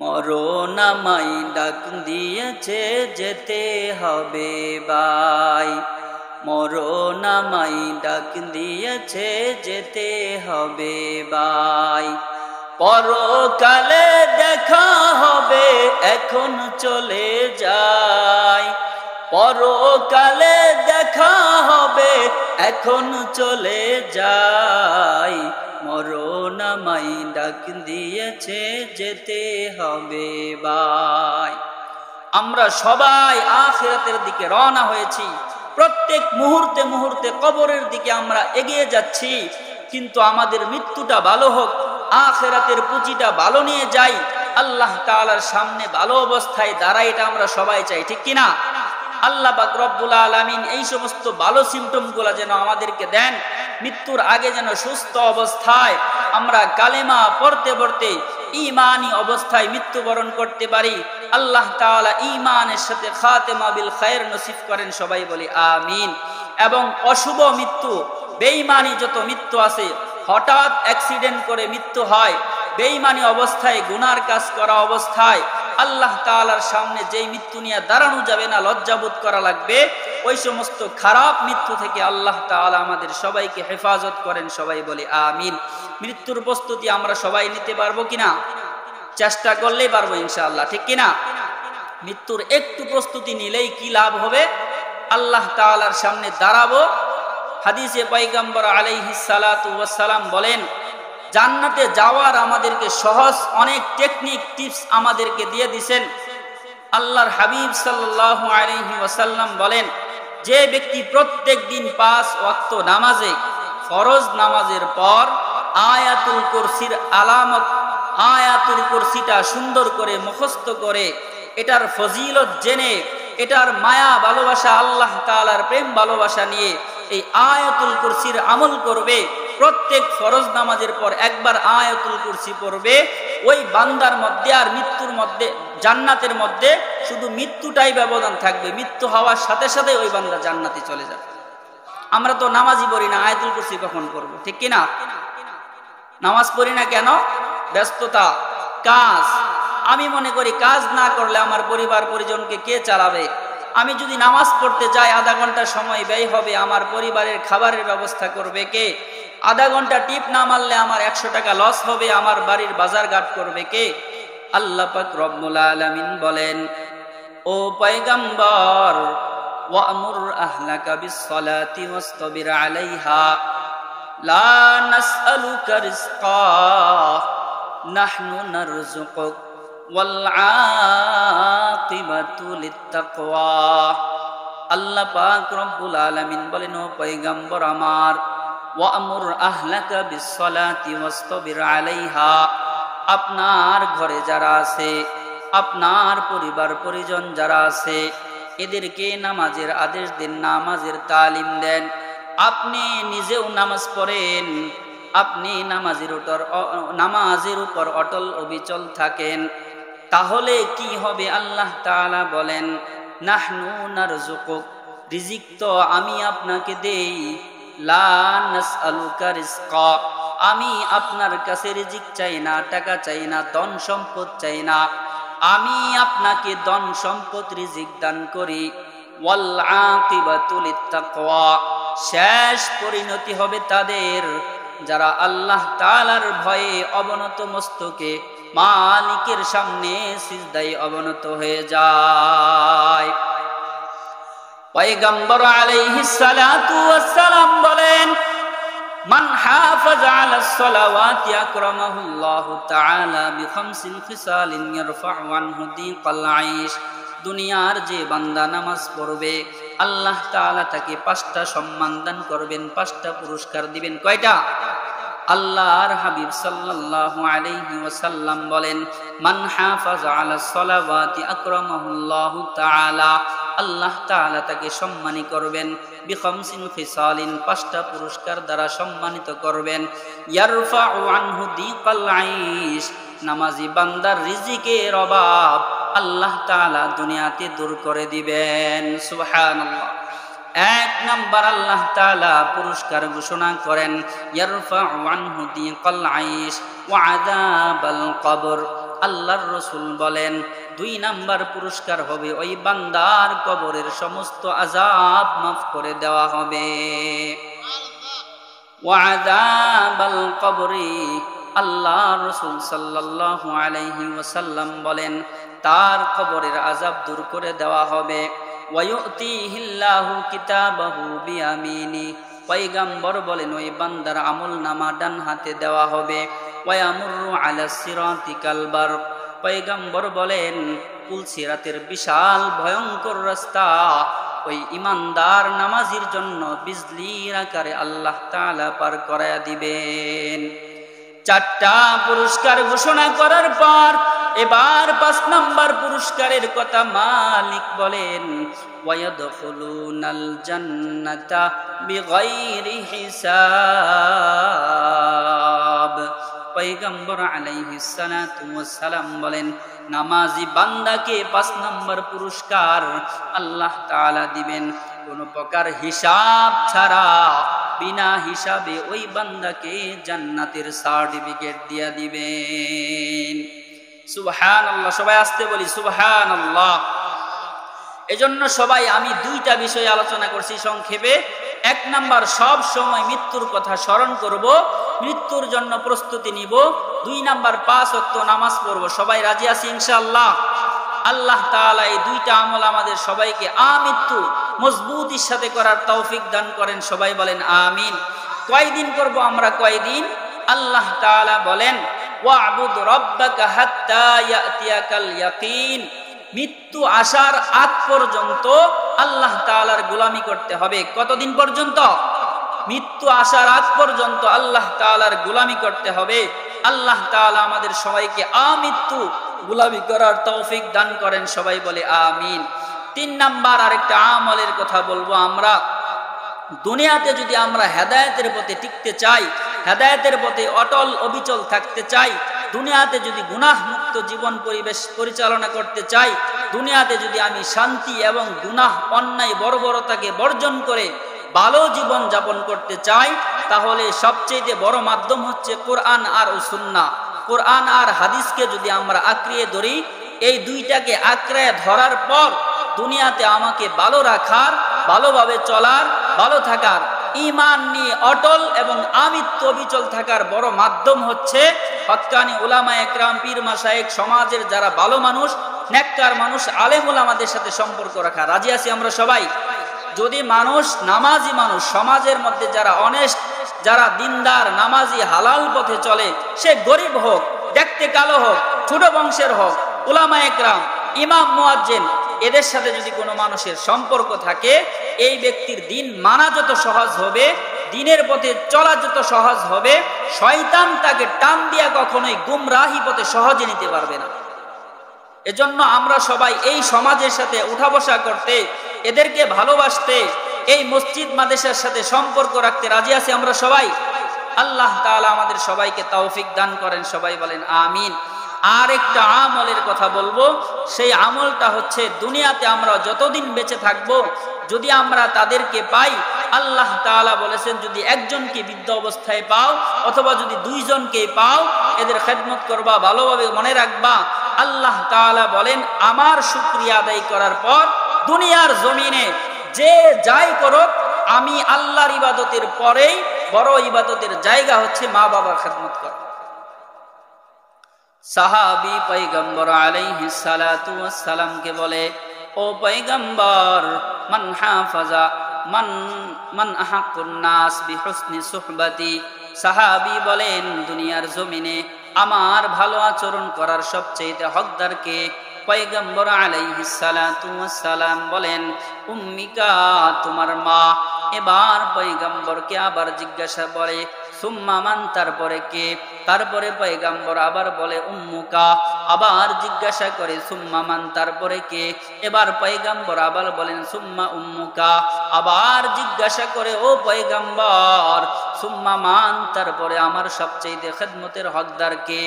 মরণ আমায় ডাক দিয়েছে যেতে হবে ভাই, মরণ আমায় ডাক দিয়েছে যেতে হবে ভাই। পরকালে দেখা হবে এখন চলে যাই, পরকালে দেখা হবে এখন চলে যাই। মরণ আমায় ডাক দিয়েছে যেতে হবে ভাই। আমরা সবাই আখিরাতের দিকে রওনা হয়েছি, প্রত্যেক মুহূর্তে মুহূর্তে কবরের দিকে আমরা এগিয়ে যাচ্ছি। কিন্তু আমাদের মৃত্যুটা ভালো হোক, আখিরাতের পুঁজিটা ভালো নিয়ে যাই, আল্লাহ তাআলার সামনে ভালো অবস্থায় দাঁড়াই, এটা আমরা সবাই চাই, ঠিক কিনা? আল্লাহ পাক রব্বুল আলামিন এই সমস্ত ভালো সিমটমগুলো যেন আমাদেরকে দেন, মৃত্যুর আগে যেন সুস্থ অবস্থায় আমরা কালেমা পড়তে পড়তে ঈমানি অবস্থায় মৃত্যুবরণ করতে পারি। আল্লাহ তাআলা ঈমানের সাথে খাতেমা বিল খায়র নসিব করেন, সবাই বলি আমিন। এবং অশুভ মৃত্যু, বেঈমানি যত মৃত্যু আছে, হঠাৎ অ্যাক্সিডেন্ট করে মৃত্যু হয়, বেঈমানি অবস্থায় গুনার কাজ করা অবস্থায় আল্লাহ তাআলার সামনে যেই মৃত্যু নিয়ে দাঁড়ানো যাবে না, লজ্জাবোধ করা লাগবে, ওই সমস্ত খারাপ মৃত্যু থেকে আল্লাহ তাআলা আমাদের সবাইকে হেফাজত করেন, সবাই বলি আমিন। মৃত্যুর প্রস্তুতি আমরা সবাই নিতে পারবো কিনা? চেষ্টা করলেই পারবো ইনশাআল্লাহ, ঠিক কিনা? মৃত্যুর একটু প্রস্তুতি নিলেই কি লাভ হবে? আল্লাহ তাআলার সামনে দাঁড়াবো। হাদিসে পয়গম্বর আলাইহিস সালাতু ওয়াস সালাম বলেন, জান্নাতে যাওয়ার আমাদেরকে সহজ অনেক টেকনিক টিপস আমাদেরকে দিয়ে দিয়েছেন। আল্লাহর হাবিব সাল্লাল্লাহু আলাইহি ওয়াসাল্লাম বলেন, যে ব্যক্তি প্রত্যেক দিন 5 ওয়াক্ত নামাজে, ফরজ নামাজের পর আয়াতুল কুরসির আলামত, আয়াতুল কুরসিটা সুন্দর করে মুখস্থ করে, এটার ফজিলত জেনে, এটার মায়া ভালোবাসা, আল্লাহ তাআলার প্রেম ভালোবাসা নিয়ে এই আয়াতুল কুরসির আমল করবে, প্রত্যেক ফরজ নামাজের পর একবার আয়াতুল কুরসি পড়বে, ওই বান্দার মধ্যে আর মৃত্যুর মধ্যে, জান্নাতের মধ্যে শুধু মৃত্যুটাই ব্যবধান থাকবে, মৃত্যু হওয়ার সাথে সাথে ওই বান্দা জান্নাতে চলে যাবে। আমরা তো নামাজই পড়ি না, আয়াতুল কুরসি কখন পড়বো, ঠিক কিনা? নামাজ পড়ি না কেন? ব্যস্ততা, কাজ। আমি মনে করি কাজ না করলে আমার পরিবার পরিজনকে কে চালাবে? আমি যদি নামাজ পড়তে যাই, আধা ঘন্টা সময় ব্যয় হবে, আমার পরিবারের খাবারের ব্যবস্থা করবে কে? আধা ঘন্টা টিপ না মারলে আমার 100 টাকা লস হবে, আমার বাড়ির বাজার ঘাট করবে কে? আল্লাহ পাক রব্বুল আলামিন বলেন, ও পয়গম্বর, ওয়ামুর আহলাকা বিসসালাতি ওয়াসতাবির আলাইহা লা নাসআলুকা রিজকা নাহনু নারযুকুক ওয়াল আকিবাতু লিত্তাকওয়া। আল্লাহ পাক রব্বুল আলামিন বলেন, ও পয়গম্বর আমার, ওয়ামুর আহলাকা বিসসালাতি ওয়াসতাবির আলাইহা, আপনার ঘরে যারা আছে, আপনার পরিবার পরিজন যারা আছে, এদেরকে নামাজের আদেশ দেন, নামাজের তালিম দেন। আপনি নিজেও নামাজ পড়েন, আপনি নামাজের উপর অটল অবিচল থাকেন। তাহলে কি হবে? আল্লাহ তাআলা বলেন, নাহনু নারযুকুক, রিজিক তো আমি আপনাকে দেই, লা নাসআলুকা রিজকা, আমি আপনার কাছে রিজিক চাই না, টাকা চাই না, ধন সম্পদ চাই না, আমি আপনাকে ধন সম্পদ রিজিক দান করি। ওয়াল আকিবাতু লিত্তাকওয়া, শেষ পরিণতি হবে তাদের যারা আল্লাহ তাআলার ভয়ে অবনত মস্তকে মালিকের সামনে সিজদায় অবনত হয়ে যায়। পয়গম্বর আলাইহিস সালাতু ওয়াস সালাম বলেন, মান হাফাযা আলাস সালাওয়াতি আকরামাহুল্লাহু তাআলা বিখামসিন খিসালিন ইয়ারফা'ু আনহু দিকাল আইশ। দুনিয়ার যে বান্দা নামাজ পড়বে, আল্লাহ তাআলা তাকে 5টা সম্মান দান করবেন, 5টা পুরস্কার দিবেন। কয়টা? আল্লাহর হাবিব সাল্লাল্লাহু আলাইহি ওয়াসাল্লাম বলেন, মান হাফাযা আলাস সালাওয়াতি আকরামাহুল্লাহু তাআলা, আল্লাহ তাআলা তাকে সম্মানিত করবেন, বিখামসিন খিসালিন, 5টা পুরস্কার দ্বারা সম্মানিত করবেন। ইয়ারফা'ু আনহু দিকাল আইশ, নামাজি বান্দার রিজিকের অভাব আল্লাহ তাআলা দুনিয়াতে দূর করে দিবেন। সুবহানাল্লাহ। 1 নাম্বার আল্লাহ তাআলা পুরস্কার ঘোষণা করেন, ইয়ারফা'ু আনহু দিকাল আইশ ওয়া আযাবাল কবর, আল্লাহর রাসূল বলেন 2 নাম্বার পুরস্কার হবে ওই বান্দার কবরের সমস্ত আযাব মাফ করে দেওয়া হবে। ওয়াযাবাল কবরি, আল্লাহ রাসূল সাল্লাল্লাহু আলাইহি ওয়াসাল্লাম বলেন তার কবরের আযাব দূর করে দেওয়া হবে। ওয়ায়ুতিহিল্লাহু কিতাবাহু বিয়ামিনি, পয়গম্বর বলেন ওই বান্দার আমলনামা ডান হাতে দেওয়া হবে। ওয়ায়ামুরু আলাস সিরাতি কালবার, পয়গম্বর বলেন পুলসিরাতের বিশাল ভয়ঙ্কর রাস্তা ওই ইমানদার নামাজির জন্য বিজলির আকারে আল্লাহ তাআলা পার করায়া দিবেন। 4টা পুরস্কার ঘোষণা করার পর এবার 5 নাম্বার পুরস্কারের কথা মালিক বলেন ওয়ায়াদখুলুনাল জান্নাতা বিগাইরি হিসাব। পয়গম্বর আলাইহিস সালাতু ওয়াস সালাম বলেন নামাজি বান্দাকে 5 নাম্বার পুরস্কার আল্লাহ তাআলা দিবেন কোনো প্রকার হিসাব ছাড়া, বিনা হিসাবে ওই বান্দাকে জান্নাতের সার্টিফিকেট দিয়া দিবেন। সুবহানাল্লাহ, সবাই আস্তে বলি সুবহানাল্লাহ। এজন্য সবাই আমি 2টা বিষয় আলোচনা করছি সংক্ষেপে। 1 নাম্বার সব সময় মৃত্যুর কথা স্মরণ করব, মৃত্যুর জন্য প্রস্তুতি নিব। 2 নাম্বার 5 ওয়াক্ত নামাজ পড়ব। সবাই রাজি আছি ইনশাআল্লাহ? আল্লাহ তাআলা এই 2টা আমল আমাদের সবাইকে আমৃত্যু মজবুতির সাথে করার তৌফিক দান করেন। সবাই বলেন আমিন। কয়দিন করব আমরা? কয়দিন? আল্লাহ তাআলা বলেন ওয়া'বুদ রাব্বাকা হাত্তা ইয়াতিয়াকাল ইয়াকিন, মৃত্যু আসার আগ পর্যন্ত আল্লাহ তাআলার গোলামি করতে হবে। কতদিন পর্যন্ত? মৃত্যু আসার আগ পর্যন্ত আল্লাহ তাআলার গোলামি করতে হবে। আল্লাহ তাআলা আমাদের সবাইকে আমৃত্যু গোলামি করার তৌফিক দান করেন। সবাই বলে আমিন। 3 নাম্বার আরেকটা আমলের কথা বলবো। আমরা দুনিয়াতে যদি আমরা হেদায়েতের পথে টিকতে চাই, হেদায়েতের পথে অটল অবিচল থাকতে চাই, দুনিয়াতে যদি গুনাহ মুক্ত জীবন পরিবেশ পরিচালনা করতে চাই, দুনিয়াতে যদি আমি শান্তি এবং গুনাহ অন্যায় বর্বরতাকে বর্জন করে ভালো জীবন যাপন করতে চাই, তাহলে সবচেয়ে বড় মাধ্যম হচ্ছে কোরআন আর সুন্নাহ। কোরআন আর হাদিসকে যদি আমরা আঁকড়িয়ে ধরি, এই 2টাকে আঁকড়ে ধরার পর দুনিয়াতে আমাকে ভালো রাখার, ভালোভাবে চলার, ভালো থাকার, ঈমান নিয়ে অটল এবং আমৃত্যু অবিচল থাকার বড় মাধ্যম হচ্ছে হক্কানি উলামা একরাম, পীর মাশায়েখ, সমাজের যারা ভালো মানুষ, নেককার মানুষ, আলেম উলামাদের সাথে সম্পর্ক রাখা। রাজি আছি আমরা সবাই? যদি মানুষ, নামাজি মানুষ, সমাজের মধ্যে যারা অনেস্ট, যারা দিনদার, নামাজি, হালাল পথে চলে, সে গরিব হোক, দেখতে কালো হোক, ছোট বংশের হোক, উলামা একরাম, ইমাম, মুয়াজ্জিন, এদের সাথে যদি কোনো মানুষের সম্পর্ক থাকে, এই ব্যক্তির দিন মানা যত সহজ হবে, দিনের পথে চলা যত সহজ হবে, শয়তান তাকে টান দিয়া কখনোই গুমরাহি পথে সহজে নিতে পারবে না। এজন্য আমরা সবাই এই সমাজের সাথে উঠা বসা করতে, এদেরকে ভালোবাসতে, এই মসজিদ মাদ্রাসার সাথে সম্পর্ক রাখতে রাজি আছি আমরা সবাই? আল্লাহ তাআলা আমাদের সবাইকে তৌফিক দান করেন। সবাই বলেন আমিন। আর একটা আমলের কথা বলবো, সেই আমলটা হচ্ছে দুনিয়াতে আমরা যতদিন বেঁচে থাকবো, যদি আমরা তাদেরকে পাই, আল্লাহ তাআলা বলেছেন যদি একজনকে বৃদ্ধ অবস্থায় পাও অথবা যদি 2 জনকে পাও, এদের খেদমত করবা, ভালোভাবে মনে রাখবা। আল্লাহ তাআলা বলেন আমার শুকরিয়া আদায় করার পর দুনিয়ার জমিনে যে যাই করুক, আমি আল্লাহর ইবাদতের পরেই বড় ইবাদতের জায়গা হচ্ছে মা বাবার খেদমত করা। সাহাবী পয়গম্বর আলাইহিস সালাতু ওয়াস সালামকে বলে ও পয়গম্বর, মান হাফাজা মান আহাক্কুন নাস বিহুসনি সুহবাতি। সাহাবী বলেন দুনিয়ার জমিনে আমার ভালো আচরণ করার সবচেয়ে হকদার কে? পয়গম্বর আলাইহিস সালাতু ওয়াস সালাম বলেন উম্মিকা, তোমার মা। এবার পয়গম্বরকে আবার জিজ্ঞাসা করে সুম্মা মান, তারপরে কে? তারপরে পয়গম্বর আবার বলে উম্মুকা। আবার জিজ্ঞাসা করে সুম্মা মান, তারপরে কে? এবার পয়গম্বর আবার বলেন সুম্মা উম্মুকা। আবার জিজ্ঞাসা করে ও পয়গম্বর সুম্মা মান, তারপরে আমার সবচেয়ে খেদমতের হকদার কে?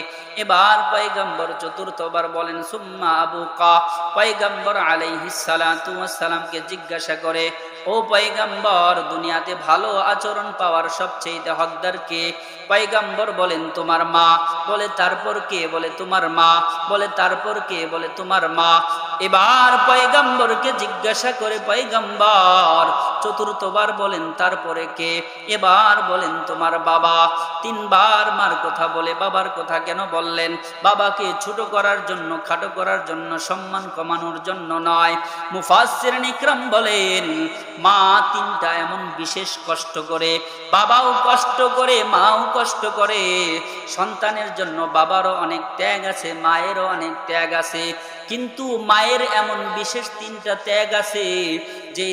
এবার পয়গম্বর চতুর্থবার বলেন সুম্মা আবুকা। পয়গম্বর আলাইহিস সালাতু ওয়াস সালামকে জিজ্ঞাসা করে, ও পয়গম্বর, দুনিয়াতে ভালো আচরণ পাওয়ার সবচেয়ে হকদার কে? পয়গম্বর বলেন তোমার মা। বলে তারপর কে? বলে তোমার মা। বলে তারপর কে? বলে তোমার মা। এবার পয়গম্বরকে জিজ্ঞাসা করে পয়গম্বর চতুর্থবার বলেন তারপরে কে? এবার বলেন তোমার বাবা। তিনবার মার কথা বলে বাবার কথা কেন বললেন? বাবাকে ছোট করার জন্য, খাটো করার জন্য, সম্মান কমানোর জন্য নয়। মুফাসসিরিন ইকরাম বলেন মা তিনটা এমন বিশেষ কষ্ট করে, বাবাও কষ্ট করে, মাও কষ্ট করে। সন্তানের জন্য বাবারও অনেক ত্যাগ আছে, মায়েরও অনেক ত্যাগ আছে, কিন্তু মায়ের এমন বিশেষ তিনটা ত্যাগ আছে যে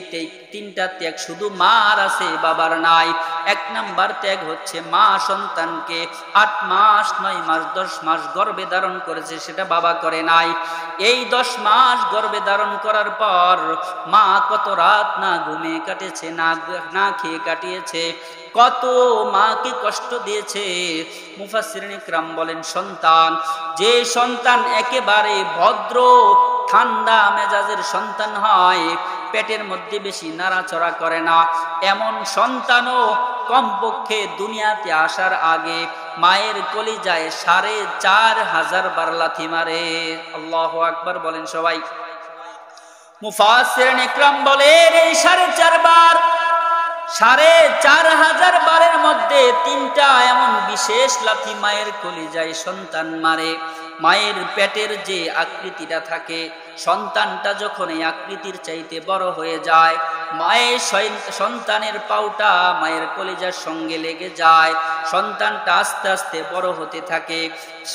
তিনটা ত্যাগ শুধু মার আছে, বাবার নাই। এক নাম্বার ত্যাগ হচ্ছে মা সন্তানকে 8 মাস 9 মাস 10 মাস গর্ভে ধারণ করেছে, সেটা বাবা করে নাই। এই 10 মাস গর্ভে ধারণ করার পর মা কত রাত না ঘুমিয়ে কাটিয়েছে, না খেয়ে কাটিয়েছে, কত মাকে কষ্ট দিয়েছে। মুফাসসিরিন ইকরাম বলেন সন্তান, যে সন্তান একেবারে ভদ্র ঠান্ডা মেজাজের সন্তান হয়, পেটের মধ্যে বেশি নাড়াচড়া করে না, এমন সন্তানও কমপক্ষে দুনিয়াতে আসার আগে মায়ের কলিজায় 4500 বার লাথি মারে। আল্লাহু আকবার বলেন সবাই। মুফাসসিরিন ইকরাম বলেন এই 4.5 বার, 4500 বারের মধ্যে 3টা এমন বিশেষ লাথি মায়ের কলিজায় সন্তান মারে। মায়ের পেটের যে আকৃতিটা থাকে, সন্তানটা যখন এই আকৃতির চাইতে বড় হয়ে যায়, মায়ের সন্তানের পাউটা মায়ের কলিজার সঙ্গে লেগে যায়, সন্তানটা আস্তে আস্তে বড় হতে থাকে,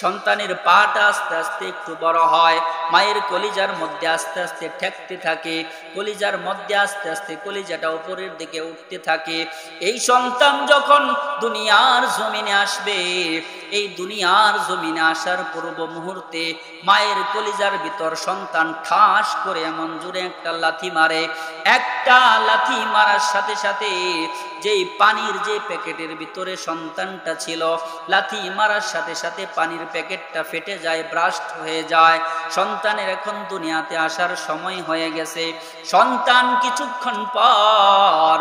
সন্তানের পাটা আস্তে আস্তে একটু বড় হয়, মায়ের কলিজার মধ্যে আস্তে আস্তে ঠেকতে থাকে, কলিজার মধ্যে আস্তে আস্তে কলিজাটা উপরের দিকে উঠতে থাকে। এই সন্তান যখন দুনিয়ার জমিনে আসবে, এই দুনিয়ার জমিনে আসার পূর্ব মুহূর্তে মায়ের কলিজার ভিতর সন্তান ঠাস করে এমন জোরে একটা লাথি মারে। একটা লাথি মারার সাথে সাথে যেই পানির যে প্যাকেটের ভিতরে সন্তানটা ছিল, লাথি মারার সাথে সাথে পানির প্যাকেটটা ফেটে যায়, ব্রাস্ট হয়ে যায়। সন্তানের এখন দুনিয়াতে আসার সময় হয়ে গেছে। সন্তান কিছুক্ষণ পর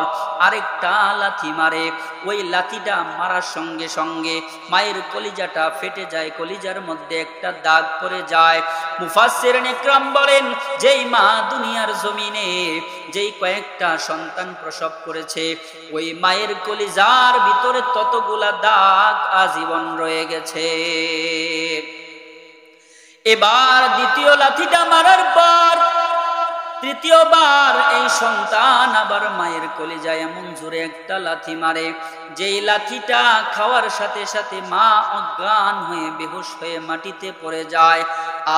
আরেকটা লাথি মারে। ওই লাথিটা মারার সঙ্গে সঙ্গে মায়ের কলিজাটা ফেটে যায়, কলিজার মধ্যে একটা দাগ পড়ে যায়। মুফাসসিরিন ইকরাম বলেন যেই মা দুনিয়ার জমিনে যেই কয়েকটা সন্তান প্রসব করেছে, ওই মায়ের কলিজার ভিতরে ততগুলা দাগ আজীবন রয়ে গেছে। এবার দ্বিতীয় লাথিটা মারার পর তৃতীয়বার এই সন্তান আবার মায়ের কলিজায় এমন জোরে একটা লাথি মারে, যেই লাথিটা খাওয়ার সাথে সাথে মা অজ্ঞান হয়ে বেহুশ হয়ে মাটিতে পড়ে যায়।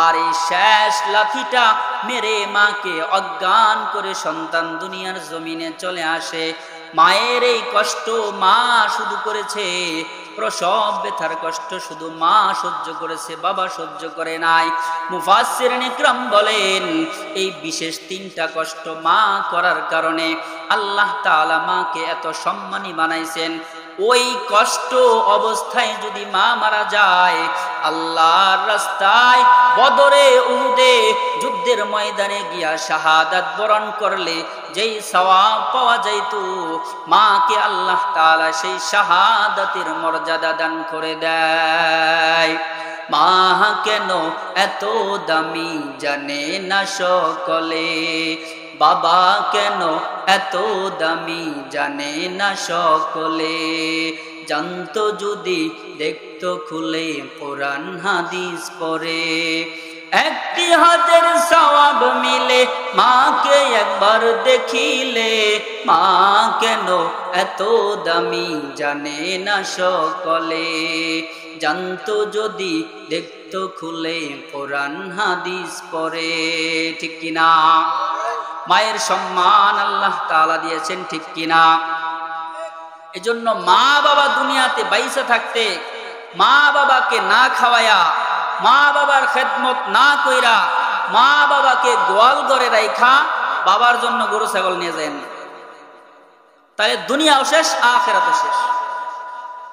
আর এই শেষ লাথিটা মেরে মাকে অজ্ঞান করে সন্তান দুনিয়ার জমিনে চলে আসে। মায়ের এই কষ্ট মা শুধু করেছে, প্রসব ব্যথার কষ্ট শুধু মা সহ্য করেছে, বাবা সহ্য করে নাই। মুফাসসিরিন ইকরাম বলেন এই বিশেষ 3টা কষ্ট মা করার কারণে আল্লাহ তাআলা মাকে এত সম্মানী বানাইছেন। ওই কষ্ট অবস্থায় যদি মা মারা যায়, আল্লাহর রাস্তায় বদরে উহুদে যুদ্ধের ময়দানে গিয়া শাহাদাত বরণ করলে যেই সওয়াব পাওয়া যাইত, মাকে আল্লাহ তাআলা সেই শাহাদাতের মর্যাদা দান করে দেয়। মা কেন এত দামি জানে না সকলে, বাবা কেন এত দামি জানে না সকলে, জানতো যদি দেখতো খুলে কোরআন হাদিস পড়ে, একটি হাতের সওয়াব মিলে মাকে একবার দেখিলে, মা কেন এত দামি জানে না সকলে, জানতো যদি দেখতো খুলে কোরআন হাদিস পড়ে। ঠিক কিনা? মায়ের সম্মান আল্লাহ তাআলা দিয়েছেন, ঠিক কিনা? এজন্য মা বাবা দুনিয়াতে বাইসা থাকতে মা বাবাকে না খাওয়ায়া, মা বাবার খেদমত না কইরা, মা বাবাকে গোয়াল ঘরে রাইখা বাবার জন্য গরু ছাগল নিয়ে যায়, তাহলে দুনিয়াও শেষ আখিরাতও শেষ।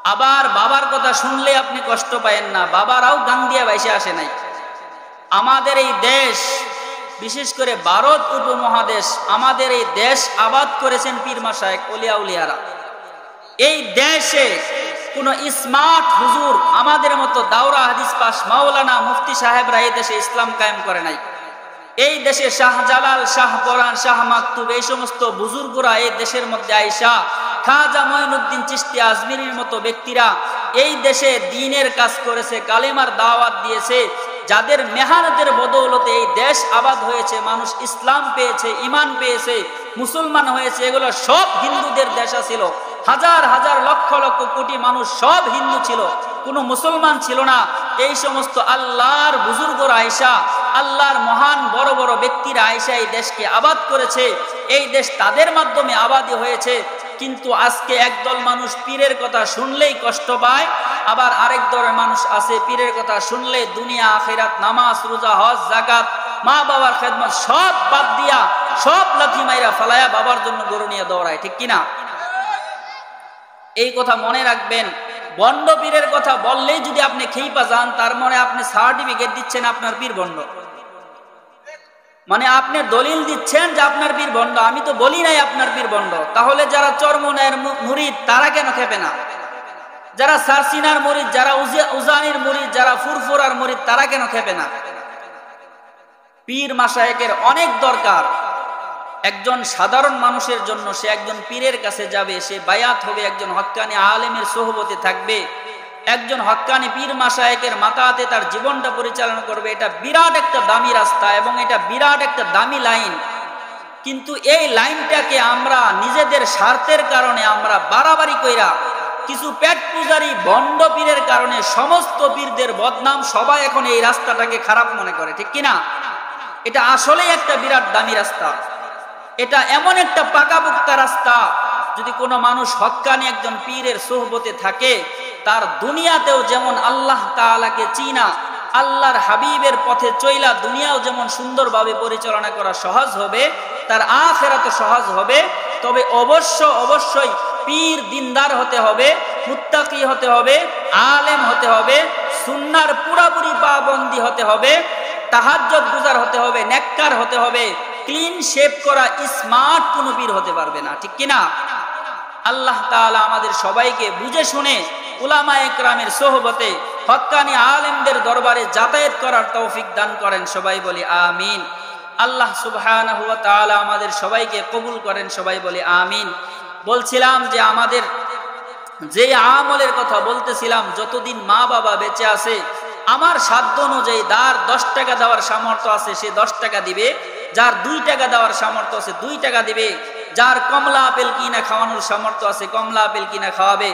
আবার বাবার কথা শুনলে আপনি কষ্ট পায়েন না, বাবারাও গান দিয়ে বাইসে আসে নাই। আমাদের এই দেশ, বিশেষ করে ভারত উপমহাদেশ, আমাদের এই দেশ আবাদ করেছেন পীর মাশায়েখ ওলিয়া উলিয়ারা। এই দেশে কোন স্মার্ট হুজুর আমাদের মতো দাওরা হাদিস পাস মাওলানা মুফতি সাহেবরা এই দেশে ইসলাম কায়েম করে নাই। এই দেশে শাহজালাল, শাহ পরান, শাহ মাকতুব এই সমস্ত বুজুর্গরা এই দেশের মধ্যে আইসা, খাজা মঈনুদ্দিন চিশতি আজমিরির মতো ব্যক্তিরা এই দেশে দ্বীনের কাজ করেছে, কালেমার দাওয়াত দিয়েছে, যাদের মেহনতের বদৌলতে এই দেশ আবাদ হয়েছে, মানুষ ইসলাম পেয়েছে, ঈমান পেয়েছে, মুসলমান হয়েছে। এগুলো সব হিন্দুদের দেশ ছিল, হাজার হাজার লক্ষ লক্ষ কোটি মানুষ সব হিন্দু ছিল, কোনো মুসলমান ছিল না। এই সমস্ত আল্লাহর বুজুর্গরা আয়েশা, আল্লাহর মহান বড় বড় ব্যক্তিরা আয়েশা এই দেশকে আবাদ করেছে, এই দেশ তাদের মাধ্যমে আবাদী হয়েছে। কিন্তু আজকে একদল মানুষ পীরের কথা শুনলেই কষ্ট পায়, আবার আরেক দলের মানুষ আছে পীরের কথা শুনলে দুনিয়া আখিরাত, নামাজ রোজা হজ যাকাত মা বাবার খেদমত সব বাদ দিয়া, সব লাথি মাইরা ফালায়া বাবার জন্য গরু নিয়ে দৌড়ায়, ঠিক কিনা? এই কথা মনে রাখবেন। বন্ড পীরের কথা বললেই যদি আপনি খেইপা যান, তার মানে আপনি সার্টিফিকেট দিচ্ছেন আপনার পীর বন্ড, মানে আপনি দলিল দিচ্ছেন যে আপনার পীর বন্ড। আমি তো বলি নাই আপনার পীর বন্ড। তাহলে যারা চরমনের মুরিদ তারা কেন খেপে না? যারা সারসিনার মুরিদ, যারা উজানির মুরিদ, যারা ফুরফুরার মুরিদ তারা কেন খেপে না? পীর মাশায়েখের অনেক দরকার। একজন সাধারণ মানুষের জন্য সে একজন পীরের কাছে যাবে, সে বায়াত হবে, একজন হক্কানি আলেমের সোহবতে থাকবে, একজন হক্কানি পীর মাশায়েখের মাতাতে তার জীবনটা পরিচালনা করবে। এটা বিরাট একটা দামি রাস্তা এবং এটা বিরাট একটা দামি লাইন। কিন্তু এই লাইনটাকে আমরা নিজেদের স্বার্থের কারণে আমরা বাড়াবাড়ি কইরা, কিছু পেট পূজারী বন্ড পীরের কারণে সমস্ত পীরদের বদনাম, সবাই এখন এই রাস্তাটাকে খারাপ মনে করে, ঠিক কিনা? এটা আসলেই একটা বিরাট দামি রাস্তা। এটা এমন একটা পাকাপোক্তা রাস্তা, যদি কোনো মানুষ হক্কানি একজন পীরের সোহবতে থাকে, তার দুনিয়াতেও যেমন আল্লাহ তাআলাকে চিনা, আল্লাহর হাবিবের পথে চইলা দুনিয়াও যেমন সুন্দরভাবে পরিচালনা করা সহজ হবে, তার আখিরাতও সহজ হবে। তবে অবশ্যই পীর দিনদার হতে হবে, মুত্তাকি হতে হবে, আলেম হতে হবে, সুন্নাহর পুরাপুরি পাবন্দি হতে হবে, তাহাজ্জুদ গুজার হতে হবে, নেককার হতে হবে। ক্লিন শেপ করা স্মার্ট কোন পীর হতে পারবে না, ঠিক কিনা? আল্লাহ তাআলা আমাদের সবাইকে বুঝে শুনে উলামায়ে কেরামের সোহবতে হক্কানি আলেমদের দরবারে যাতায়াত করার তৌফিক দান করেন। সবাই বলি আমিন। আল্লাহ সুবহানাহু ওয়া তাআলা আমাদের সবাইকে কবুল করেন। সবাই বলি আমিন। বলছিলাম যে আমাদের যে আমলের কথা বলতেছিলাম, যতদিন মা বাবা বেঁচে আছে, আমার সাধ্য অনুযায়ী যার 10 টাকা দেওয়ার সামর্থ্য আছে সে 10 টাকা দিবে, যার 2 টাকা দেওয়ার সামর্থ্য আছে 2 টাকা দিবে, যার কমলা আপেল কিনা খাওয়ানোর সামর্থ্য আছে কমলা আপেল কিনা খাওয়াবে।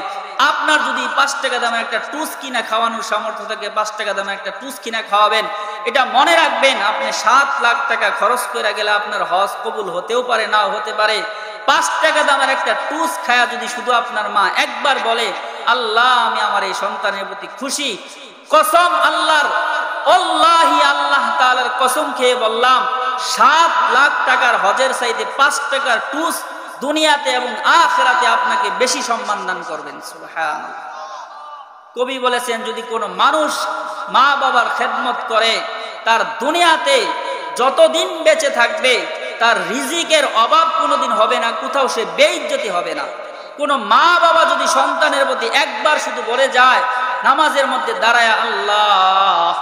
আপনার যদি 5 টাকা দামের একটা টুস কিনা খাওয়ানোর সামর্থ্য থাকে 5 টাকা দামের একটা টুস কিনা খাওয়াবেন। এটা মনে রাখবেন, আপনি 7 লাখ টাকা খরচ করে গেলে আপনার হজ কবুল হতেও পারে, নাও হতে পারে। 5 টাকা দামের একটা টুস খায়া যদি শুধু আপনার মা একবার বলে, আল্লাহ আমি আমার এই সন্তানের প্রতি খুশি, কসম আল্লাহর, আল্লাহি আল্লাহ তাআলার কসম খেয়ে বললাম, 7 লাখ টাকার হজের চাইতে 5 টাকার টুস দুনিয়াতে এবং আখিরাতে আপনাকে বেশি সম্মান দান করবেন। সুবহানাল্লাহ। কবি বলেছেন, যদি কোনো মানুষ মা বাবার খেদমত করে, তার দুনিয়াতে যতদিন বেঁচে থাকবে তার রিজিকের অভাব কোনোদিন হবে না, কোথাও সে বেইজ্জতি হবে না। কোনো মা বাবা যদি সন্তানের প্রতি একবার শুধু বলে যায় নামাজের মধ্যে দাঁড়ায়, আল্লাহ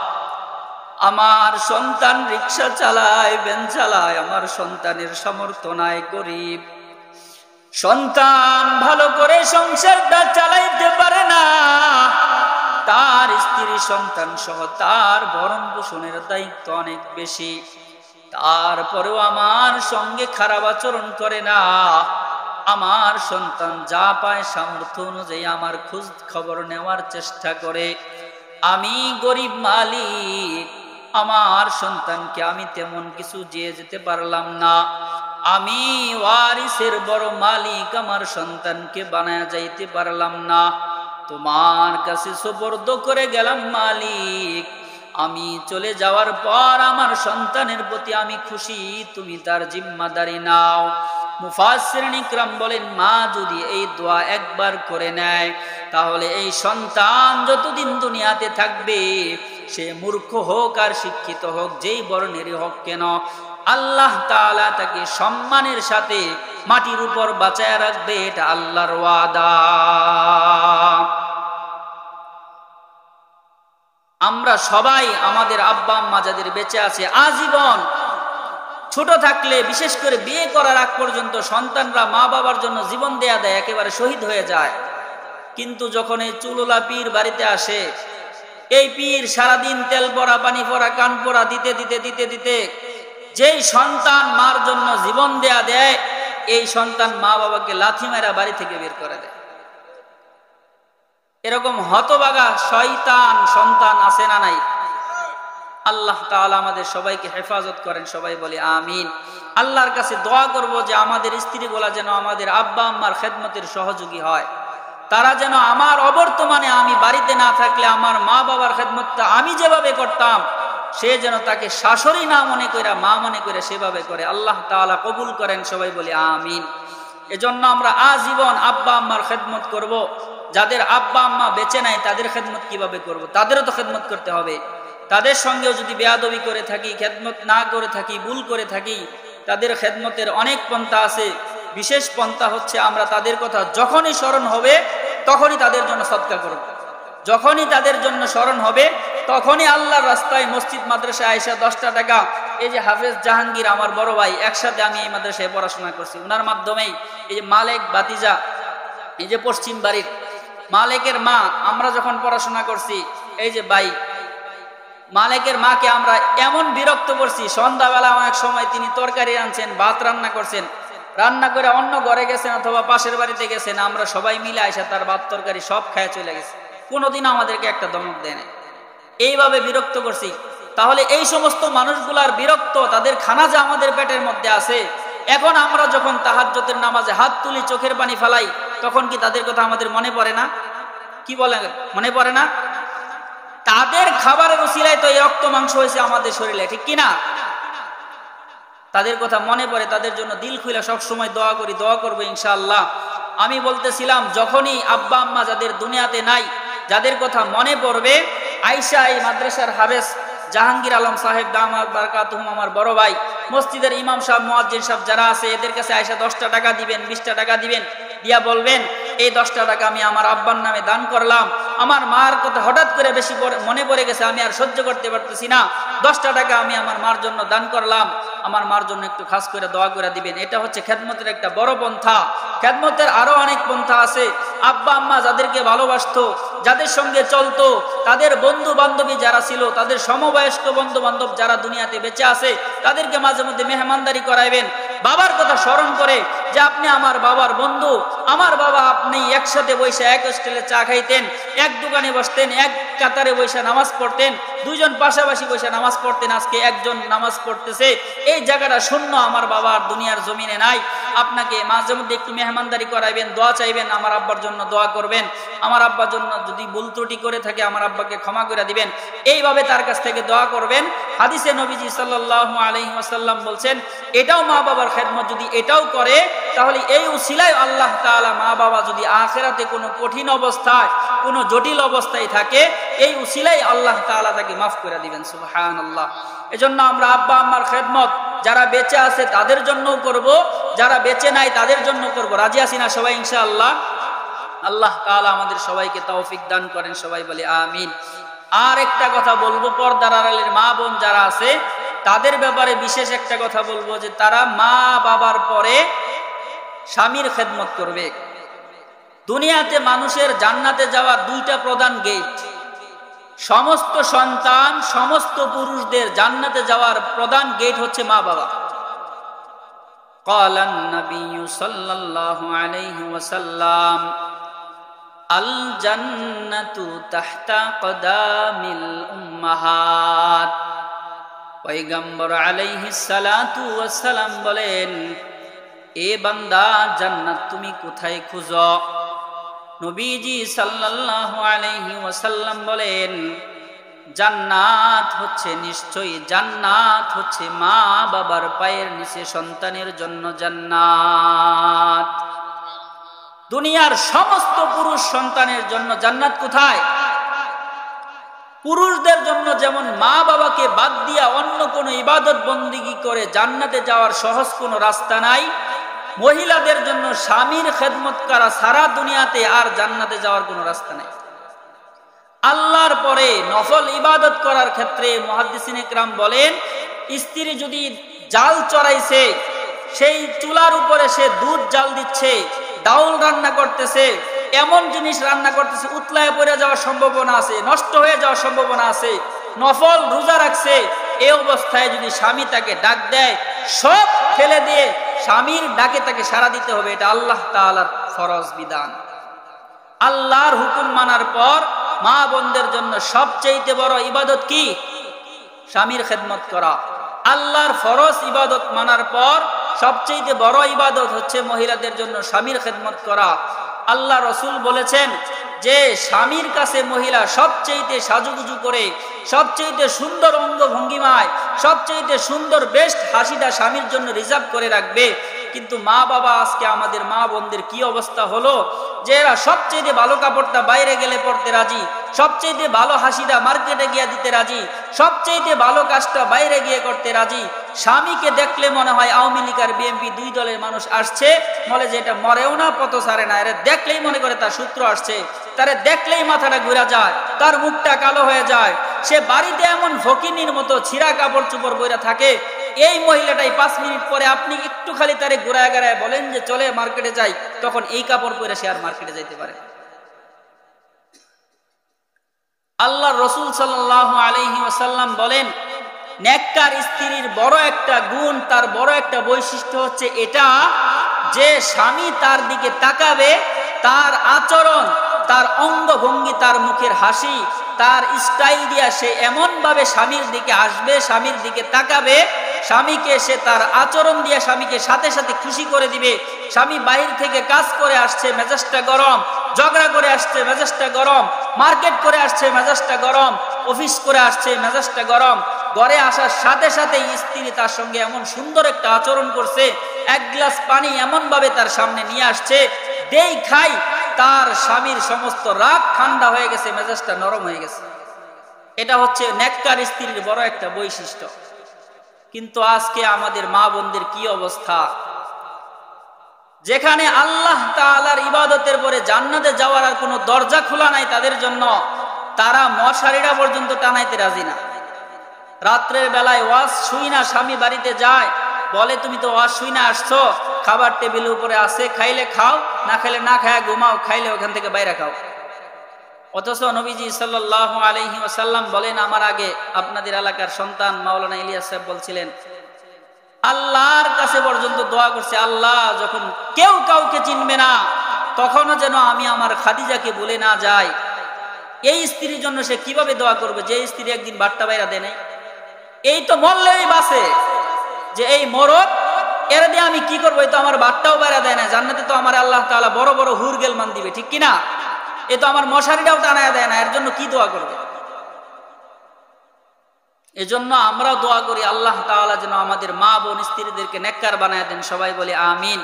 আমার সন্তান রিক্সা চালায়, ভ্যান চালায়, আমার সন্তানের সামর্থ্য নাই, গরিব সন্তান, ভালো করে সংসারটা চালাইতে পারে না, তার স্ত্রী সন্তান সহ তার ভরণ পোষণের দায়িত্ব অনেক বেশি, তারপরেও আমার সঙ্গে খারাপ আচরণ করে না, আমার সন্তান যা পায় সামর্থ্য অনুযায়ী আমার খোঁজ খবর নেওয়ার চেষ্টা করে, আমি গরিব মালিক, আমার সন্তানকে আমি তেমন কিছু দিয়ে যেতে পারলাম না, আমি ওয়ারিসের বড় মালিক, আমার সন্তানকে বানায়া যাইতে পারলাম না, তোমার কাছে সুপর্দ করে গেলাম মালিক, আমি চলে যাওয়ার পর আমার সন্তানের প্রতি আমি খুশি, তুমি তার জিম্মাদারি নাও। মুফাসসিরিন ইকরাম বলেন, মা যদি এই দোয়া একবার করে নেয় তাহলে এই সন্তান যতদিন দুনিয়াতে থাকবে, সে মূর্খ হোক আর শিক্ষিত হোক, যেই বর্ণেরই হোক কেন, আল্লাহ তাআলা তাকে সম্মানের সাথে মাটির উপর বাঁচায় রাখবে। এটা আল্লাহর ওয়াদা। আমরা সবাই আমাদের আব্বা আম্মা যাদের বেঁচে আছে, আজীবন ছোট থাকলে, বিশেষ করে বিয়ে করার আগ পর্যন্ত সন্তানরা মা বাবার জন্য জীবন দেয়া দেয়, একেবারে শহীদ হয়ে যায়। কিন্তু যখন এই চুলোলা পীর বাড়িতে আসে, এই পীর সারাদিন তেল পরা, পানি পরা, কান পরা দিতে দিতে দিতে দিতে যেই সন্তান মার জন্য জীবন দেয়া দেয়, এই সন্তান মা বাবাকে লাথি মেরা বাড়ি থেকে বের করে দেয়। এরকম হতভাগা শয়তান সন্তান আছে না নাই? আল্লাহ তাআলা আমাদের সবাইকে হেফাজত করেন, সবাই বলি আমিন। আল্লাহর কাছে দোয়া করব যে আমাদের স্ত্রীগুলা যেন আমাদের আব্বা আম্মার খেদমতের সহযোগী হয়, তারা যেন আমার অবর্তমানে আমি বাড়িতে না থাকলে আমার মা বাবার খেদমতটা আমি যেভাবে করতাম, সে যেন তাকে শাশুড়ি না মনে করে, মা মনে করে সেভাবে করে। আল্লাহ তাআলা কবুল করেন, সবাই বলি আমিন। এজন্য আমরা আজীবন আব্বা আম্মার খেদমত করব। যাদের আব্বা আম্মা বেঁচে নাই তাদের খেদমত কিভাবে করব? তাদেরও তো খেদমত করতে হবে। তাদের সঙ্গেও যদি বেয়াদবি করে থাকি, খেদমত না করে থাকি, ভুল করে থাকি, তাদের খেদমতের অনেক পন্থা আছে। বিশেষ পন্থা হচ্ছে আমরা তাদের কথা যখনই স্মরণ হবে তখনই তাদের জন্য সদকা করব। যখনই তাদের জন্য স্মরণ হবে তখনই আল্লাহর রাস্তায় মসজিদ মাদ্রাসায় আয়েশা 10টা টাকা, এই যে হাফেজ জাহাঙ্গীর আমার বড় ভাই, একসাথে আমি এই মাদ্রাসায় পড়াশোনা করছি, ওনার মাধ্যমেই এই যে মালেক বাতিজা, এই যে পশ্চিম বাড়ির মালেকের মা, আমরা যখন পড়াশোনা করছি, এই যে ভাই মালেকের মাকে আমরা এমন বিরক্ত করছি, সন্ধ্যাবেলা অনেক সময় তিনি তরকারি আনছেন, ভাত রান্না করছেন, রান্না করে অন্য ঘরে গেছেন অথবা পাশের বাড়িতে গেছেন, আমরা সবাই মিলে আইসা তার ভাত তরকারি সব খেয়ে চলে গেছে, কোনোদিন আমাদেরকে একটা দমক দেয় না। এইভাবে বিরক্ত করছি। তাহলে এই সমস্ত মানুষগুলার বিরক্ত, তাদের খানা যে আমাদের পেটের মধ্যে আছে, এখন আমরা যখন তাহাজ্জুদের নামাজে হাত তুলি, চোখের পানি ফেলাই, তখন কি তাদের কথা আমাদের মনে পড়ে না? কি বলেন, মনে পড়ে না? তাদের খাবারের উসিলায় তো এই রক্ত মাংস হয়েছে আমাদের শরীরে, ঠিক কিনা? তাদের কথা মনে পড়ে, তাদের জন্য দিল খুলে সব সময় দোয়া করি, দোয়া করবো ইনশাআল্লাহ। আমি বলতেছিলাম, যখনই আব্বা আম্মা যাদের দুনিয়াতে নাই, যাদের কথা মনে পড়বে, আয়েশা এই মাদ্রাসার হাফেজ জাহাঙ্গীর আলম সাহেব দামাত বারাকাতুহুম, আমার বড় ভাই, মসজিদের ইমাম সাহেব, মুয়াজ্জিন সাহেব যারা আছে, এদের কাছে আয়েশা 10টা টাকা দিবেন, 20টা টাকা দিবেন, দিয়া বলবেন এই 10টা টাকা আমি আমার আব্বার নামে দান করলাম, আমার মার কথা হঠাৎ করে বেশি মনে পড়ে গেছে, আমি আর সহ্য করতে পারতেছি না, 10টা টাকা আমি আমার মার জন্য দান করলাম, আমার মার জন্য একটু খাস করে দোয়া করে দিবেন। এটা হচ্ছে খেদমতের একটা বড় পন্থা। খেদমতের আরো অনেক পন্থা আছে। আব্বা আম্মা যাদেরকে ভালোবাসতো, যাদের সঙ্গে চলতো, তাদের বন্ধু বান্ধবী যারা ছিল, তাদের সমবয়স্ক বন্ধু বান্ধব যারা দুনিয়াতে বেঁচে আছে, তাদেরকে মাঝে মধ্যে মেহমানদারি করাইবেন। বাবার কথা স্মরণ করে যে আপনি আমার বাবার বন্ধু, আমার বাবা আপনি একসাথে বসে এক হোস্টেলে চা খাইতেন, এক দোকানে বসতেন, এক কাতারে বসে নামাজ পড়তেন, দুইজন পাশাপাশি বসে নামাজ পড়তেন, আজকে একজন নামাজ পড়তেছে, এই জায়গাটা শূন্য, আমার বাবার দুনিয়ার জমিনে নাই। আপনাকে মাঝে মধ্যে একটু মেহমানদারি করাইবেন, দোয়া চাইবেন, আমার আব্বার জন্য দোয়া করবেন, আমার আব্বার জন্য যদি ভুল ত্রুটি করে থাকে আমার আব্বাকে ক্ষমা করে দিবেন, এইভাবে তার কাছ থেকে দোয়া করবেন। হাদিসে নবীজি সাল্লাল্লাহু আলাইহি ওয়াসাল্লাম বলছেন, এটাও মা বাবার খেদমত, যদি এটাও করে তাহলে এই উসিলায় আল্লাহ তাআলা মা বাবা যদি আখিরাতে কোনো কঠিন অবস্থায়, কোনো জটিল অবস্থায় থাকে, এই উসিলায় আল্লাহ তাআলা তাকে মাফ করে দিবেন। সুবহানাল্লাহ। এজন্য আমরা আব্বা আম্মার খেদমত যারা বেঁচে আছে তাদের জন্যও করব, যারা বেঁচে নাই তাদের জন্য করব। রাজি আছি না সবাই ইনশাআল্লাহ? আল্লাহ তাআলা আমাদের সবাইকে তৌফিক দান করেন, সবাই বলি আমিন। আর একটা কথা বলবো, পর্দার আড়ালের মা বোন যারা আছে তাদের ব্যাপারে বিশেষ একটা কথা বলবো, যে তারা মা বাবার পরে স্বামীর খেদমত করবে। দুনিয়াতে মানুষের জান্নাতে যাওয়ার দুইটা প্রধান গেট। সমস্ত সন্তান, সমস্ত পুরুষদের জান্নাতে যাওয়ার প্রধান গেট হচ্ছে মা বাবা। ক্বালান নবিয়্যু সাল্লাল্লাহু আলাইহি ওয়াসাল্লাম, আল জান্নাতু তাহতা কদামিল উম্মাহাত। পয়গম্বর আলাইহিস সালাতু ওয়াস সালাম বলেন, এ বান্দা, জান্নাত তুমি কোথায় খুঁজো? নবীজি সাল্লাল্লাহু আলাইহি ওয়াসাল্লাম বলেন, জান্নাত হচ্ছে নিশ্চয়ই, জান্নাত হচ্ছে মা বাবার পায়ের নিচে সন্তানের জন্য জান্নাত। দুনিয়ার সমস্ত পুরুষ সন্তানের জন্য জান্নাত কোথায়? পুরুষদের জন্য যেমন মা বাবাকে বাদ দিয়া অন্য কোনো ইবাদত বন্দিগি করে জান্নাতে যাওয়ার সহজ কোনো রাস্তা নাই, মহিলাদের জন্য স্বামীর খেদমত করা সারা দুনিয়াতে আর জান্নাতে যাওয়ার কোনো রাস্তা নাই। আল্লাহর পরে নফল ইবাদত করার ক্ষেত্রে মুহাদ্দিসিনে কেরাম বলেন, স্ত্রী যদি জাল চড়াইছে, সেই চুলার উপরে সে দুধ জাল দিচ্ছে, ডাউল রান্না করতেছে, এমন জিনিস রান্না করতেছে উতলায় পড়ে যাওয়ার সম্ভাবনা আছে, নষ্ট হয়ে যাওয়ার সম্ভাবনা আছে, নফল রোজা রাখছে, এই অবস্থায় যদি স্বামী তাকে ডাক দেয়, সব ফেলে দিয়ে স্বামীর ডাকে তাকে সাড়া দিতে হবে। এটা আল্লাহ তাআলার ফরজ বিধান। আল্লাহর হুকুম মানার পর মা বোনদের জন্য সবচেয়ে বড় ইবাদত কি? স্বামীর খেদমত করা। আল্লাহর ফরজ ইবাদত মানার পর সবচেয়ে বড় ইবাদত হচ্ছে মহিলাদের জন্য স্বামীর খেদমত করা। আল্লাহ রসুল বলেছেন যে স্বামীর কাছে মহিলা সবচেয়ে সাজুগুজু করে, সবচেয়ে সুন্দর অঙ্গভঙ্গিমায়, সবচেয়ে সুন্দর বেস্ট হাসিটা স্বামীর জন্য রিজার্ভ করে রাখবে। কিন্তু মা বাবা আজকে আমাদের মা বোনদের কি অবস্থা হলো, যে এরা সবচেয়ে ভালো কাপড়টা বাইরে গেলে পড়তে রাজি, সবচেয়ে ভালো হাসিটা মার্কেটে গিয়ে দিতে রাজি, সবচেয়ে ভালো কাজটা বাইরে গিয়ে করতে রাজি। স্বামীকে দেখলে মনে হয় আওয়ামী লীগ আর বিএনপি দুই দলের মানুষ আসছে, বলে যে এটা মরেও না পথ ছাড়ে না, এরা দেখলেই মনে করে তার সূত্র আসছে, তারে দেখলেই মাথাটা ঘুরা যায়, তার মুখটা কালো হয়ে যায়, সে বাড়িতে এমন ফকিনির মতো ছিঁড়া কাপড় চোপড় বইরা থাকে। এই মহিলাটাই 5 মিনিট পরে আপনি একটু খালি তারে ঘুরায় ঘুরায় বলেন যে চলে মার্কেটে যাই, তখন এই কাপড় পরে সে আর মার্কেটে যাইতে পারে। আল্লাহ রসুল সাল্লাল্লাহু আলাইহি ওয়াসাল্লাম বলেন, নেককার স্ত্রীর বড় একটা গুণ, তার বড় একটা বৈশিষ্ট্য হচ্ছে এটা যে স্বামী তার দিকে তাকাবে, তার আচরণ, তার অঙ্গভঙ্গি, তার মুখের হাসি, তার স্টাইল দিয়া সে এমন ভাবে স্বামীর দিকে আসবে, স্বামীর দিকে তাকাবে, স্বামীকে সে তার আচরণ দিয়ে স্বামীকে সাথে সাথে খুশি করে দিবে। স্বামী বাহির থেকে কাজ করে আসছে, মেজাজটা গরম, ঝগড়া করে আসছে, মেজাজটা গরম, মার্কেট করে আসছে, মেজাজটা গরম, অফিস করে আসছে, মেজাজটা গরম, ঘরে আসার সাথে সাথে স্ত্রী তার সঙ্গে এমন সুন্দর একটা আচরণ করছে, এক গ্লাস পানি এমন ভাবে তার সামনে নিয়ে আসছে, দেই খাই, তার স্বামীর সমস্ত রাগ ঠান্ডা হয়ে গেছে, মেজাজটা নরম হয়ে গেছে। এটা হচ্ছে নেককার স্ত্রীর বড় একটা বৈশিষ্ট্য। কিন্তু আজকে আমাদের মা বোনদের কি অবস্থা, যেখানে আল্লাহ তাআলার ইবাদতের পরে জান্নাতে যাওয়ার আর কোনো দরজা খোলা নাই তাদের জন্য, তারা মশারিটা পর্যন্ত টানাইতে রাজি না। রাত্রের বেলায় ওয়াজ শুই না, স্বামী বাড়িতে যায়, বলে তুমি তো ওয়াজ শুই না আসছো, খাবার টেবিলের উপরে আছে, খাইলে খাও, না খাইলে না খায় ঘুমাও, খাইলে ওখান থেকে বাইরে খাও। অথচ নবীজি সাল্লাল্লাহু আলাইহি ওয়াসাল্লাম বলেন, আমার আগে আপনাদের এলাকার সন্তান মাওলানা ইলিয়াস সাহেব বলছিলেন, আল্লাহর কাছে পর্যন্ত দোয়া করছে, আল্লাহ যখন কেউ কাউকে চিনবে না তখনও যেন আমি আমার খাদিজাকে বলে না যাই। এই স্ত্রীর জন্য সে কিভাবে দোয়া করবে যে স্ত্রী একদিন বাট্টা বাইরা দেয় নাই? এই তো মরলেই বাসে যে এই মরদ, এর দিয়ে আমি কি করবো, এই তো আমার বাট্টাও বাইরা দেয় না, জান্নাতে তো আমার আল্লাহ তাআলা বড় বড় হুর গেলমান দিবে, ঠিক কিনা? এ তো আমার মশারিটাও টানায় দেয় না, এর জন্য কি দোয়া করবে? এজন্য আমরা দোয়া করি আল্লাহ তাআলা যেন আমাদের মা বোন স্ত্রীদেরকে নেককার বানায় দেন, সবাই বলি আমিন।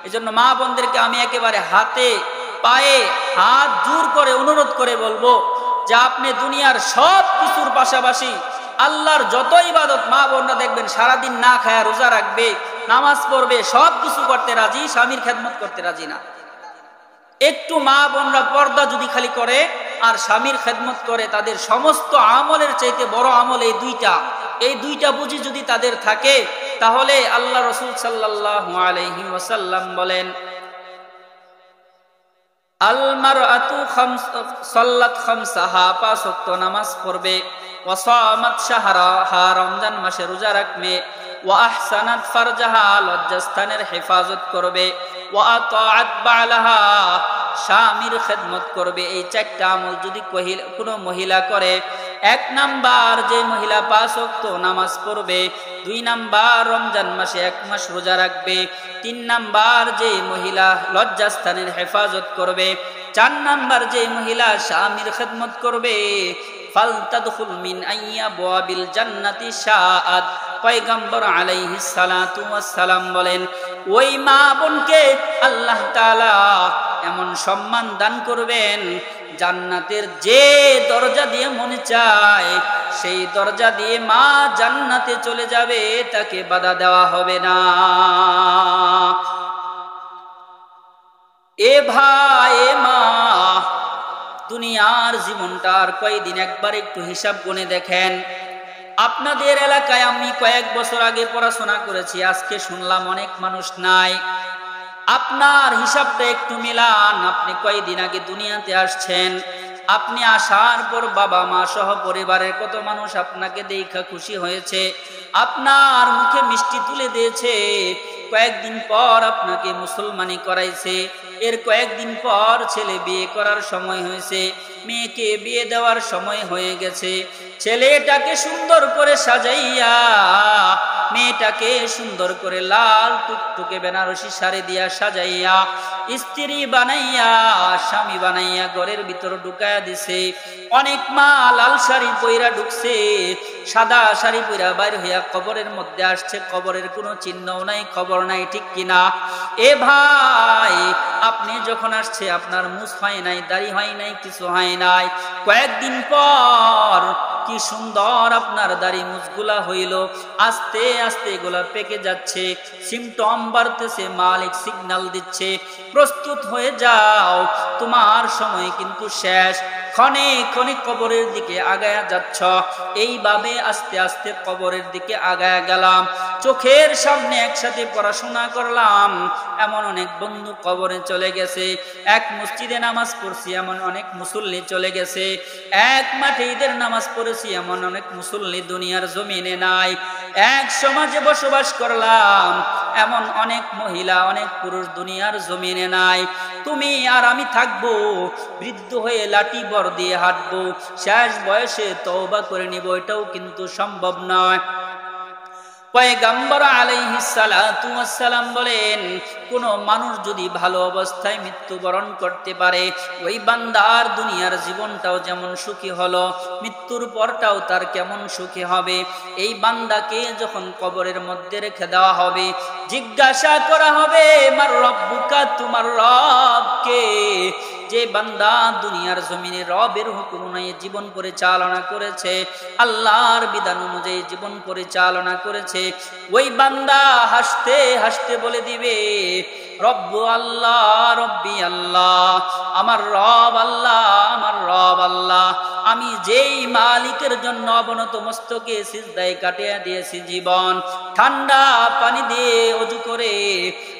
এজন্য মা বোনদেরকে আমি একেবারে হাতে পায়ে হাত জোর করে অনুরোধ করে বলবো যে আপনি দুনিয়ার সব কিছুর পাশাপাশি আল্লাহর যত ইবাদত, মা বোনরা দেখবেন সারাদিন না খায়া রোজা রাখবে, নামাজ পড়বে, সব কিছু করতে রাজি, স্বামীর খেদমত করতে রাজি না। একটু মা বোনরা পর্দা যদি খালি করে আর স্বামীর খেদমত করে, তাদের সমস্ত আমলের চাইতে বড় আমল এই দুইটা বুঝি যদি তাদের থাকে, তাহলে আল্লাহ রাসূল সাল্লাল্লাহু আলাইহি ওয়াসাল্লাম বলেন, আল মারআতু সাল্লাত খামসাহা, 5 ওয়াক্ত নামাজ পড়বে, ওয়া সামাত শাহরাহা, রমজান মাসে রোজা রাখবে, ওয়া আহসানাত ফারজাহা, লজ্জাস্থানের হেফাজত করবে, ওয়া আতাআত বালাহা, স্বামীর খেদমত করবে। এই 4টা আমল যদি কোনো মহিলা করে, 1 নাম্বার যে মহিলা 5 ওয়াক্ত নামাজ পড়বে, 2 নাম্বার রমজান মাসে 1 মাস রোজা রাখবে, 3 নাম্বার যে মহিলা লজ্জাস্থানের হেফাজত করবে, 4 নাম্বার যে মহিলা স্বামীর খেদমত করবে, ফালতাদখুল মিন আইয়াবওয়াবিল জান্নাতি শাআত। পয়গম্বর আলাইহিস সালাতু ওয়াস সালাম বলেন, ওই মা বোনকে আল্লাহ তাআলা এমন সম্মান দান করবেন, জান্নাতের যে দরজা দিয়ে মনে চায় সেই দরজা দিয়ে মা জান্নাতে চলে যাবে, তাকে বাধা দেওয়া হবে না। এ ভাই, এ মা, দুনিয়ার জীবনটার কয়দিন একবার একটু হিসাব গুনে দেখেন। আপনাদের এলাকায় আমি কয়েক বছর আগে পড়াশোনা করেছি, আজকে শুনলাম অনেক মানুষ নাই। আপনার হিসাবটা একটু মিলান। আপনি কয়দিন আগে দুনিয়াতে আসছেন, আপনি আসার পর বাবা মা সহ পরিবারের কত মানুষ আপনাকে দেখা খুশি হয়েছে, আপনার মুখে মিষ্টি তুলে দিয়েছে। কয়েকদিন পর আপনাকে মুসলমানি করাইছে, এর কয়েকদিন পর ছেলে বিয়ে করার সময় হয়েছে, মেয়েকে বিয়ে দেওয়ার সময় হয়ে গেছে। ছেলেটাকে সুন্দর করে সাজাইয়া, মেয়েটাকে সুন্দর করে লাল টুকটুকে বেনারসি শাড়ি দিয়া সাজাইয়া, স্ত্রী বানাইয়া, স্বামী বানাইয়া ঘরের ভিতর ঢুকাইয়া দিছে। অনেক মা লাল শাড়ি পইরা ঢুকছে, সাদা শাড়ি পইরা বাইর হইয়া কবরের মধ্যে আসছে, কবরের কোনো চিহ্নও নাই, খবর নাই, ঠিক কিনা? এ ভাই, আপনি যখন আসছে আপনার মুছ হয় নাই, দাড়ি হয় নাই, কিছু হয় নাই। কয়েকদিন পর কি সুন্দর আপনার দাড়ি মুছগুলা হইল, আস্তে আস্তে এগুলা পেকে যাচ্ছে, সিমটম বাড়তেছে, মালিক সিগন্যাল দিচ্ছে, প্রস্তুত হয়ে যাও, তোমার সময় কিন্তু শেষ। ক্ষণে ক্ষণে কবরের দিকে আগায়া যাচ্ছ। এইভাবে আস্তে আস্তে কবরের দিকে আগায়া গেলাম। চোখের সামনে একসাথে পড়াশোনা করলাম, এমন অনেক বন্ধু কবরে চলে গেছে। এক মসজিদে নামাজ পড়ছি, এমন অনেক মুসল্লি চলে গেছে। এক মাঠে ঈদের নামাজ পড়েছি, এমন অনেক মুসল্লি দুনিয়ার জমিনে নাই। এক সমাজে বসবাস করলাম, এমন অনেক মহিলা, অনেক পুরুষ দুনিয়ার জমিনে নাই। তুমি আর আমি থাকবো, বৃদ্ধ হয়ে লাঠি বর দিয়ে হাঁটবো, শেষ বয়সে তওবা করে নিব, এটাও কিন্তু সম্ভব নয়। পয়গম্বর আলাইহিস সালাতু ওয়াস সালাম বলেন, কোন মানুষ যদি ভালো অবস্থায় মৃত্যুবরণ করতে পারে, ওই বান্দার দুনিয়ার জীবনটাও যেমন সুখী হলো, মৃত্যুর পরটাও তার কেমন সুখী হবে। এই বান্দাকে যখন কবরের মধ্যে রেখে দেওয়া হবে, জিজ্ঞাসা করা হবে, মার রব্বুকা, তোমার রব কে? যে বান্দা দুনিয়ার জমিনে রবের হুকুম অনুযায়ী জীবন পরিচালনা করেছে, আল্লাহর বিধান অনুযায়ী জীবন পরিচালনা করেছে, ওই বান্দা হাসতে হাসতে বলে দিবে, রব্বু আল্লাহ, রব্বি আল্লাহ, আমার রব আল্লাহ, আমার রব আল্লাহ। আমি যেই মালিকের জন্য অবনত মস্তকে সিজদায় কাটিয়ে দিয়েছি জীবন, ঠান্ডা পানি দিয়ে ওযু করে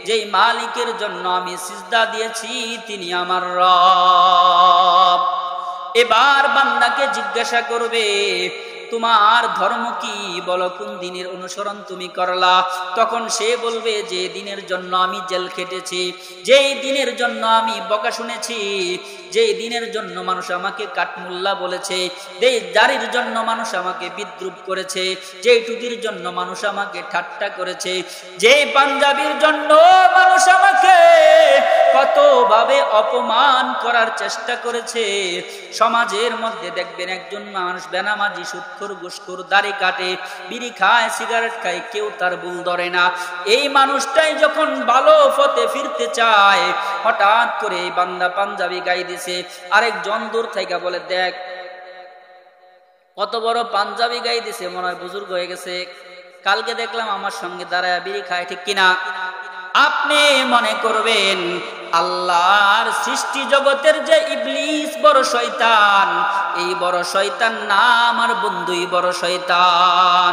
যেই মালিকের জন্য আমি সিজদা দিয়েছি, তিনি আমার রব। এবার বান্দাকে জিজ্ঞাসা করবে, তোমার ধর্ম কি? বলো, কোন দিনের অনুসরণ তুমি করলা? তখন সে বলবে, যে দিনের জন্য আমি জেল খেটেছি, যেই দিনের জন্য আমি বকা শুনেছি, যেই দিনের জন্য মানুষ আমাকে কাঠমুল্লা বলেছে, যেই দাড়ির জন্য মানুষ আমাকে বিদ্রুপ করেছে, যেই টুপির জন্য মানুষ আমাকে ঠাট্টা করেছে, যেই পাঞ্জাবির জন্য মানুষ আমাকে কতভাবে অপমান করার চেষ্টা করেছে। সমাজের মধ্যে দেখবেন একজন মানুষ বেনামাজি, সুদখোর, ঘুষখোর, দাড়ি কাটে, বিড়ি খায়, সিগারেট খায়, কেউ তার ভুল ধরে না। এই মানুষটাই যখন ভালো পথে ফিরতে চায়, হঠাৎ করে এই বান্দা পাঞ্জাবি গাই দিছে, আরেকজন দূর থেকে বলে, দেখ কত বড় পাঞ্জাবি গাই দিছে, মনে হয় বুজুর্গ হয়ে গেছে, কালকে দেখলাম আমার সঙ্গে দাঁড়ায় বিড়ি খায়, ঠিক কিনা? আপনি মনে করবেন আল্লাহর সৃষ্টি জগতের যে ইবলিস বড় শয়তান, এই বড় শয়তান না আমার বন্ধুই বড় শয়তান।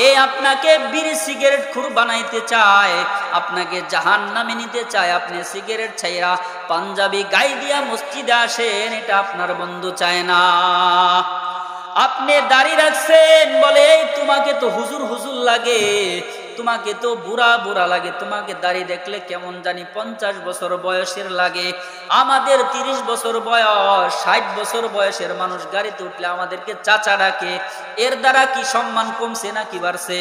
এ আপনাকে বিড়ি সিগারেট খুর বানাইতে চায়, আপনাকে জাহান্নামে নিতে চায়। আপনি সিগারেট ছাইরা পাঞ্জাবি গাই দিয়া মসজিদে আসেন, এটা আপনার বন্ধু চায় না। আপনি দাড়ি রাখছেন, বলে তোমাকে তো হুজুর হুজুর লাগে, তোমাকে তো বুড়া বুড়া লাগে, তোমাকে দাড়ি দেখলে কেমন জানি 50 বছর বয়সের লাগে। আমাদের 30 বছর বয়স, 60 বছর বয়সের মানুষ গাড়িতে উঠলে আমাদেরকে চাচা ডাকে। এর দ্বারা কি সম্মান কমছে নাকি বাড়ছে?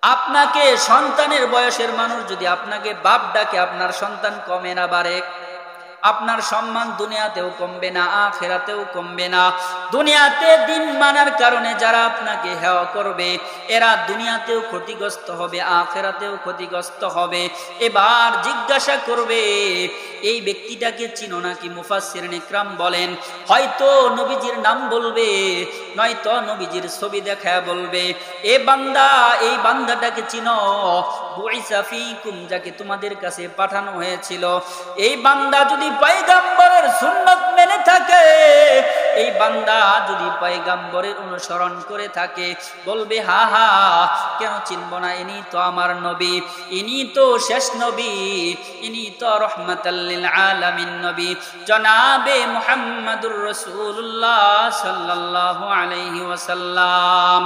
আপনাকে সন্তানের বয়সের মানুষ যদি আপনাকে বাপ ডাকে, আপনার সন্তান কমে না বাড়ে? আপনার সম্মান দুনিয়াতেও কমবে না, আখিরাতেও কমবে না। দুনিয়াতে দিন মানার কারণে যারা আপনাকে হেয় করবে এরা দুনিয়াতেও ক্ষতিগ্রস্ত হবে, আখিরাতেও ক্ষতিগ্রস্ত হবে। এবার জিজ্ঞাসা করবে এই ব্যক্তিটাকে চিনো নাকি? মুফাসসিরিন ইকরাম বলেন হয়তো নবীজির নাম বলবে, নয়তো নবীজির ছবি দেখায় বলবে এ বান্দা, এই বান্দাটাকে চিনো? বুইসা ফীকুম, যাকে তোমাদের কাছে পাঠানো হয়েছিল। এই বান্দা যদি পয়গম্বরের সুন্নাত মেনে থাকে, এই বান্দা যদি পয়গম্বরের অনুসরণ করে থাকে, বলবে হা হা কেন চিনব না, ইনি তো আমার নবী, ইনি তো শেষ নবী, ইনি তো রহমাতাল লিল আলামিন নবী জনাবে মুহাম্মাদুর রাসূলুল্লাহ সাল্লাল্লাহু আলাইহি ওয়াসাল্লাম।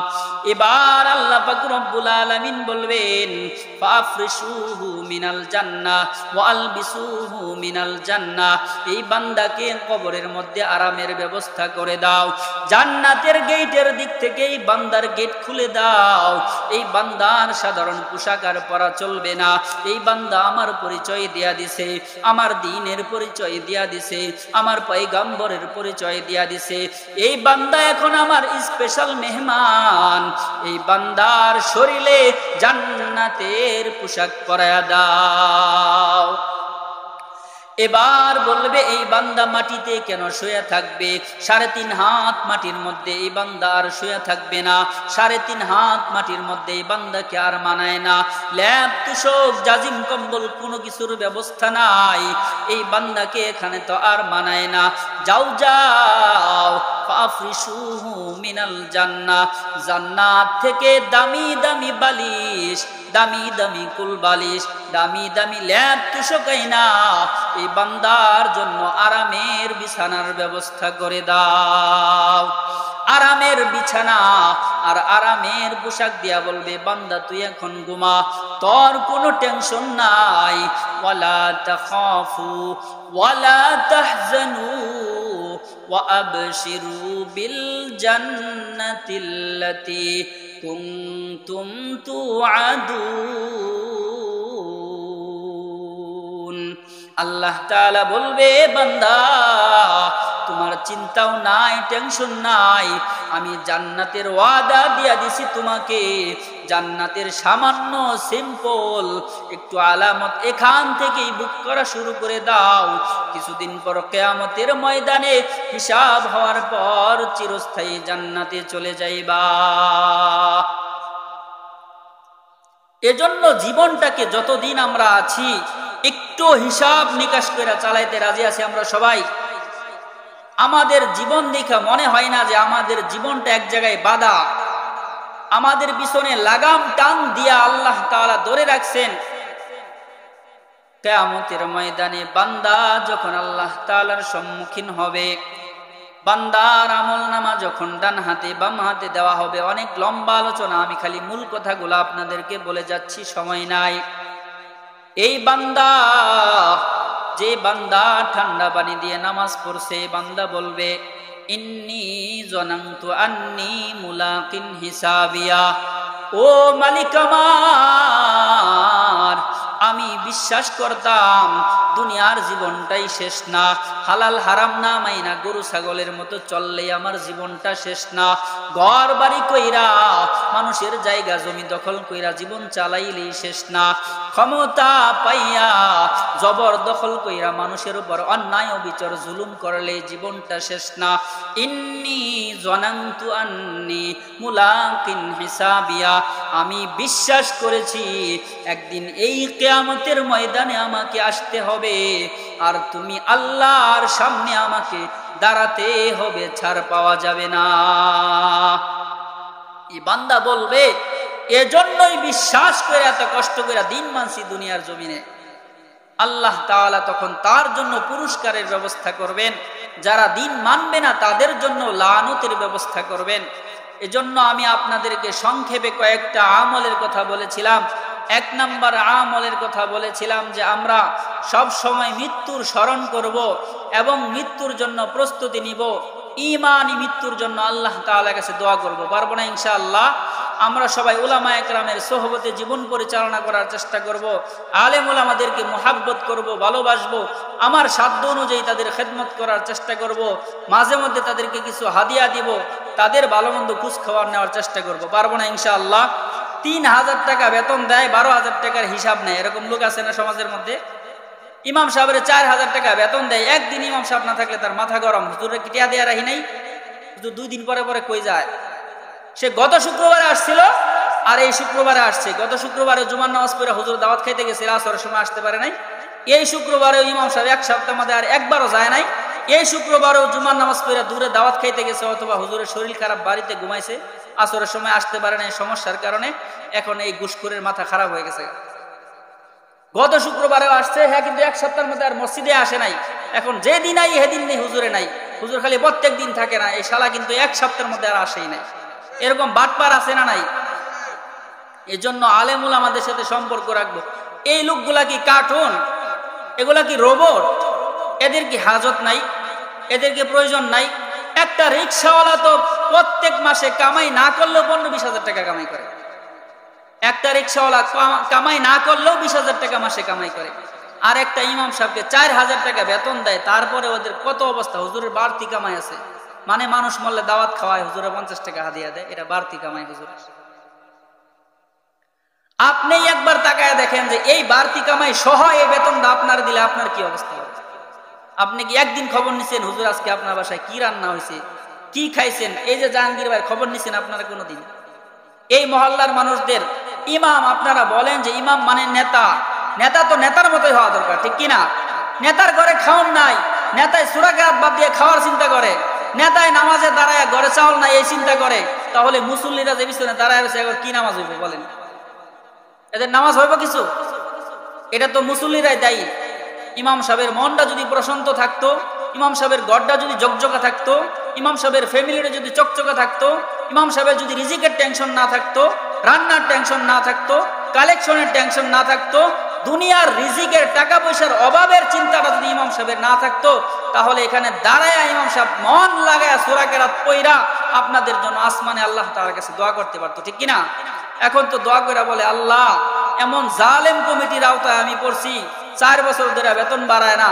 এবার আল্লাহ পাক রব্বুল আলামিন বলবেন ফাফরিশুহু মিনাল জান্নাহ ওয়া আলবিসুহু মিনাল জান্নাহ, এই বান্দাকে কবরের মধ্যে আরামের ব্যবস্থা করে দাও, জান্নাতের গেটের দিক থেকে এই বান্দার গেট খুলে দাও। এই বান্দার সাধারণ পোশাক আর পরা চলবে না, এই বান্দা আমার পরিচয় দিয়া দিছে, আমার দ্বীনের পরিচয় দিয়া দিছে, আমার পয়গম্বরের পরিচয় দিয়া দিছে, এই বান্দা এখন আমার স্পেশাল মেহমান, এই বান্দার শরীরে জান্নাতের পোশাক পরায়া দাও। এবার বলবে এই বান্দা মাটিতে কেন শুয়ে থাকবে? 3.5 হাত মাটির মধ্যে এই বান্দা আর শুয়ে থাকবে না, 3.5 হাত মাটির মধ্যে এই বান্দাকে আর মানায় না। ল্যাব তুষক জাজিম কম্বল কোনো কিছুর ব্যবস্থা নাই, এই বান্দাকে এখানে তো আর মানায় না। যাও যাও ফাফরিশুহু মিনাল জান্নাহ, জান্নাত থেকে দামি দামি বালিশ, দামি দামি কুল বালিশ, দামি দামি ল্যাব তুষকাই না, এই বান্দার জন্য আরামের বিছানার ব্যবস্থা করে দাও। আরামের বিছানা আর আরামের পোশাক দিয়া বলবে বান্দা তুই এখন ঘুমা, তোর কোনো টেনশন নাই। ওয়ালা তাখাফু ওয়ালা তাহজানু ওয়া আবশিরু বিল জান্নাতিল্লাতী কুনতুম তুআদুন। আল্লাহ তাআলা বলবে বান্দা তোমার চিন্তাও নাই, টেনশন নাই, আমি জান্নাতের ওয়াদা দিয়া দিছি তোমাকে। জান্নাতের সামান্য সিম্পল একটু আলামত এখান থেকেই বুক করা শুরু করে দাও। কিছুদিন পর কিয়ামতের ময়দানে হিসাব হওয়ার পর চিরস্থায়ী জান্নাতে চলে যাইবা। এজন্য জীবনটাকে যতদিন আমরা আছি একটু হিসাব নিকাশ করে চালাইতে রাজি আছি আমরা সবাই। আমাদের জীবন দেখা মনে হয় না যে আমাদের জীবনটা এক জায়গায় বাঁধা, আমাদের পিছনে লাগাম টান দিয়া আল্লাহ তাআলা ধরে রাখছেন। কিয়ামতের ময়দানে বান্দা যখন আল্লাহ তাআলার সম্মুখীন হবে, বান্দার আমলনামা যখন ডান হাতে বাম হাতে দেওয়া হবে, অনেক লম্বা আলোচনা, আমি খালি মূল কথাগুলো আপনাদেরকে বলে যাচ্ছি, সময় নাই। এই বান্দা, যে বান্দা ঠান্ডা পানি দিয়ে নামাজ পড়ছে, বান্দা বলবে ইন্নী জানান্তু আন্নী মুলাকিন হিসাবিয়া, ও মালিক আমার, আমি বিশ্বাস করতাম দুনিয়ার জীবনটাই শেষ না, হালাল হারাম না মাইনা গরু ছাগলের মতো চললেই আমার জীবনটা শেষ না, ঘর বাড়ি কইরা মানুষের জায়গা জমি দখল কইরা জীবন চালাইলেই শেষ না, ক্ষমতা পাইয়া জবরদখল কইরা মানুষের উপর অন্যায় অবিচার জুলুম করলে জীবনটা শেষ না। ইন্নী জানান্তু আন্নী মুলাকিন হিসাবিয়া, আমি বিশ্বাস করেছি একদিন এই কিয়ামতের ময়দানে আমাকে আসতে হবে, আর তুমি আল্লাহর সামনে আমাকে দাঁড়াতে হবে, ছাড় পাওয়া যাবে না। এই বান্দা বলবে এজন্যই বিশ্বাস করে এত কষ্ট করে দিন মানছি দুনিয়ার জমিনে। আল্লাহ তাআলা তখন তার জন্য পুরস্কারের ব্যবস্থা করবেন, যারা দিন মানবে না তাদের জন্য লানতের ব্যবস্থা করবেন। এজন্য আমি আপনাদেরকে সংক্ষেপে কয়েকটা আমলের কথা বলেছিলাম। 1 নম্বর আমলের কথা বলেছিলাম যে আমরা সব সময় মৃত্যুর স্মরণ করব এবং মৃত্যুর জন্য প্রস্তুতি নিব। ঈমানি মৃত্যুর জন্য আল্লাহ তাআলার কাছে দোয়া করব। পারবো না ইনশাআল্লাহ? আমরা সবাই উলামা একরামের সোহবতে জীবন পরিচালনা করার চেষ্টা করব, আলেম উলামাদেরকে মুহাব্বত করব, ভালোবাসবো, আমার সাধ্য অনুযায়ী তাদের খেদমত করার চেষ্টা করব, মাঝে মধ্যে তাদেরকে কিছু হাদিয়া দিব, তাদের ভালো মন্দ খোঁজ খবর নেওয়ার চেষ্টা করব। পারবো না ইনশাআল্লাহ? 3000 টাকা বেতন দেয়, 12,000 টাকার হিসাব নেয়, এরকম লোক আছে না সমাজের মধ্যে? ইমাম সাহেবের 4000 টাকা বেতন দেয়, একদিন ইমাম সাহেব না থাকলে তার মাথা গরম, হুজুরে কি টিয়া দেয়া রাখি নাই, হুজুর 2 দিন পরে পরে কই যায়। সে গত শুক্রবারে আসছিল আর এই শুক্রবারে আসছে। গত শুক্রবারে জুমার নামাজ পড়ে হুজুর দাওয়াত খাইতে গেছে, আসরের সময় আসতে পারে নাই। এই শুক্রবারেও ইমাম সাহেব 1 সপ্তাহ মধ্যে আর একবারও যায় নাই। এই শুক্রবারেও জুমার নামাজ পড়ে দূরে দাওয়াত খাইতে গেছে, অথবা হুজুরের শরীর খারাপ, বাড়িতে ঘুমাইছে, আসরের সময় আসতে পারে নাই সমস্যার কারণে। এখন এই ঘুষখোরের মাথা খারাপ হয়ে গেছে। গত শুক্রবারেও আসছে, হ্যাঁ, কিন্তু 1 সপ্তাহের মধ্যে আর মসজিদে আসে নাই। এখন যেদিন আই সেদিন নেই, হুজুরে নাই। হুজুর খালি প্রত্যেক দিন থাকে না, এই শালা কিন্তু 1 সপ্তাহের মধ্যে আর আসেই নাই। এরকম বাটপার আছে না নাই? এজন্য আলেম উলামাদের সাথে সম্পর্ক রাখবো। এই লোকগুলা কি কার্টুন? এগুলা কি রোবট? এদের কি হাজত নাই? এদেরকে প্রয়োজন নাই? একটা রিক্সাওয়ালা তো প্রত্যেক মাসে কামাই না করলেও 15-20 হাজার টাকা কামাই করে। একটা রিক্সাওয়ালা কামাই না করলেও 20,000 টাকা মাসে কামাই করে। আর একটা ইমাম সাহেবকে 4000 টাকা বেতন দেয়, তারপরে ওদের কত অবস্থা। হুজুরের বাড়তি কামাই আছে, মানে মানুষ মরলে দাওয়াত খাওয়ায়, হুজুরে 50 টাকা হাদিয়া দেয়, এটা বাড়তি কামাই হুজুর। আপনি একবার তাকায় দেখেন যে এই বাড়তি কামাই সহ এই বেতনটা আপনার দিলে আপনার কি অবস্থা হবে? আপনি কি একদিন খবর নিছেন হুজুর আজকে আপনার বাসায় কি রান্না হয়েছে, কি খাইছেন? এই যে জাহাঙ্গীর ভাই খবর নিছেন আপনারা কোনোদিন? এই মহল্লার মানুষদের ইমাম, আপনারা বলেন যে ইমাম মানে নেতা। নেতা তো নেতার মতোই হওয়া দরকার, ঠিক কিনা? নেতার ঘরে খাওয়ান নাই, নেতায় সূরা কিরাত বাদ দিয়ে খাওয়ার চিন্তা করে, নেতায় নামাজে দাঁড়ায় ঘরে চাউল নাই এই চিন্তা করে, তাহলে মুসল্লিরা যে পিছনে দাঁড়ায় রয়েছে এখন কি নামাজ হইব বলেন? এদের নামাজ হইব কিছু? এটা তো মুসল্লিরাই দায়ী। ইমাম সাহেবের মনটা যদি প্রশান্ত থাকতো, ইমাম সাহেবের গড়টা যদি জকজকা থাকতো, ইমাম সাহেবের ফ্যামিলিটা যদি চকচকা থাকতো, ইমাম সাহেবের যদি রিজিকের টেনশন না থাকতো, রান্নার টেনশন না থাকতো, কালেকশনের টেনশন না থাকতো, দুনিয়ার রিজিকের টাকা পয়সার অভাবের চিন্তাটা যদি ইমাম সাহেবের না থাকতো, তাহলে এখানে দাঁড়ায় ইমাম সাহেব মন লাগায় সূরা কিরাত পড়া আপনাদের জন্য আসমানে আল্লাহ তাআলার কাছে দোয়া করতে পারতো, ঠিক কিনা? এখন তো দোয়া করে বলে, আল্লাহ এমন জালেম কমিটির আওতায় আমি পড়ছি, 4 বছর ধরে বেতন বাড়ায় না।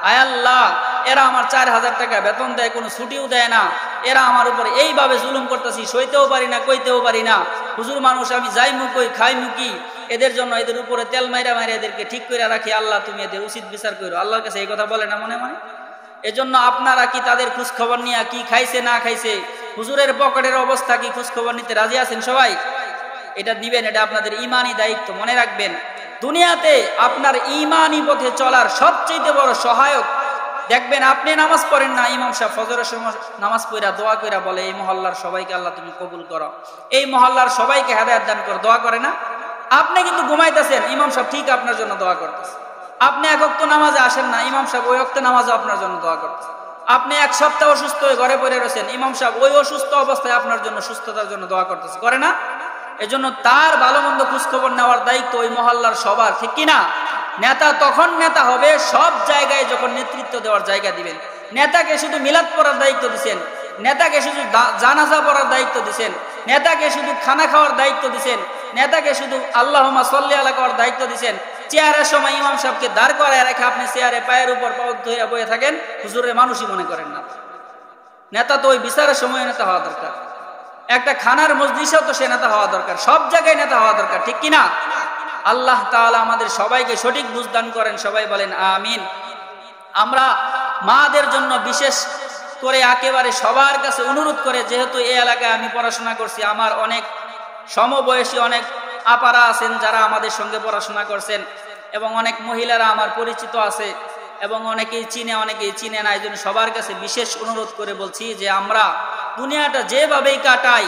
আয় আল্লাহ, এরা আমার 4000 টাকা বেতন দেয়, কোনো ছুটিও দেয় না। এরা আমার উপরে এইভাবে জুলুম করতেছি, সইতেও পারি না, কইতেও পারি না। হুজুর মানুষ, আমি যাই মুখই খাই মুখি, এদের জন্য এদের উপরে তেল মাইরা মাইরা এদেরকে ঠিক করে রাখি। আল্লাহ তুমি এদের উচিত বিচার করো। আল্লাহর কাছে এই কথা বলে না মনে মনে? এজন্য আপনারা কি তাদের খোঁজ খবর নিয়ে কি খাইছে না খাইছে, হুজুরের পকেটের অবস্থা কি খোঁজ খবর নিতে রাজি আছেন সবাই? এটা দিবেন, এটা আপনাদের ইমানি দায়িত্ব, মনে রাখবেন। দুনিয়াতে আপনার ইমানি পথে চলার সবচেয়ে বড় সহায়ক, দেখবেন আপনি নামাজ পড়েন না, ইমাম সাহেব ফজরের সময় নামাজ পড়া দোয়া কইরা বলে, এই মহল্লার সবাইকে আল্লাহ তুমি কবুল করো, এই মহল্লার সবাইকে হেদায়েত দান করো, দোয়া করে না? আপনি কিন্তু ঘুমাইতেছেন, ইমাম সাহেব ঠিক আপনার জন্য দোয়া করতেছে। আপনি এক ওয়াক্ত নামাজে আসেন না, ইমাম সাহেব ওই ওয়াক্তে নামাজে আপনার জন্য দোয়া করতেছে। আপনি 1 সপ্তাহ অসুস্থ হয়ে ঘরে পড়ে রয়েছেন, ইমাম সাহেব ওই অসুস্থ অবস্থায় আপনার জন্য সুস্থতার জন্য দোয়া করতেছে, করে না? এজন্য তার ভালো মন্দ খোঁজ খবর নেওয়ার দায়িত্ব ওই মহল্লার সবার, ঠিক কিনা? নেতা তখন নেতা হবে সব জায়গায় যখন নেতৃত্ব দেওয়ার জায়গা দিবেন। নেতাকে শুধু মিলাদ পড়ার দায়িত্ব দিচ্ছেন, নেতাকে শুধু জানাজা পড়ার দায়িত্ব দিচ্ছেন, নেতাকে শুধু খানা খাওয়ার দায়িত্ব দিচ্ছেন, নেতাকে শুধু আল্লাহুম্মা সাল্লি আলা করার দায়িত্ব দিচ্ছেন। চেয়ারের সময় ইমাম সাহেবকে দাঁড় করায় রেখে আপনি চেয়ারে পায়ের উপর পাও ধরে বসে থাকেন, হুজুরের মানুষই মনে করেন না। নেতা তো ওই বিচারের সময় নেতা হওয়া দরকার, একটা খানার মজলিসেও তো সে নেতা হওয়া দরকার, সব জায়গায় নেতা হওয়া দরকার, ঠিক কিনা? আল্লাহ তাআলা আমাদের সবাইকে সঠিক বুঝ দান করেন, সবাই বলেন আমিন। আমরা মাদের জন্য বিশেষ করে একেবারে সবার কাছে অনুরোধ করে, যেহেতু এই এলাকায় আমি পড়াশোনা করছি, আমার অনেক সমবয়সী অনেক আপারা আছেন যারা আমাদের সঙ্গে পড়াশোনা করছেন, এবং অনেক মহিলারা আমার পরিচিত আছে, এবং অনেকেই চিনে অনেকেই চিনে না। এই জন্য সবার কাছে বিশেষ অনুরোধ করে বলছি যে আমরা দুনিয়াটা যেভাবেই কাটাই,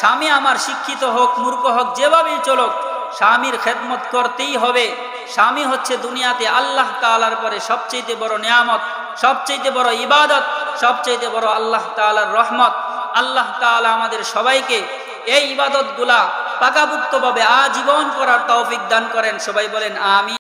স্বামী আমার শিক্ষিত হোক মূর্খ হোক, যেভাবেই চলুক, স্বামীর খেদমত করতেই হবে। স্বামী হচ্ছে দুনিয়াতে আল্লাহ তাআলার পরে সবচেয়ে বড় নিয়ামত, সবচেয়ে বড় ইবাদত, সবচেয়ে বড় আল্লাহ তাআলার রহমত। আল্লাহ তাআলা আমাদের সবাইকে এই ইবাদতগুলা পাকাপোক্তভাবে আজীবন করার তৌফিক দান করেন, সবাই বলেন আমিন।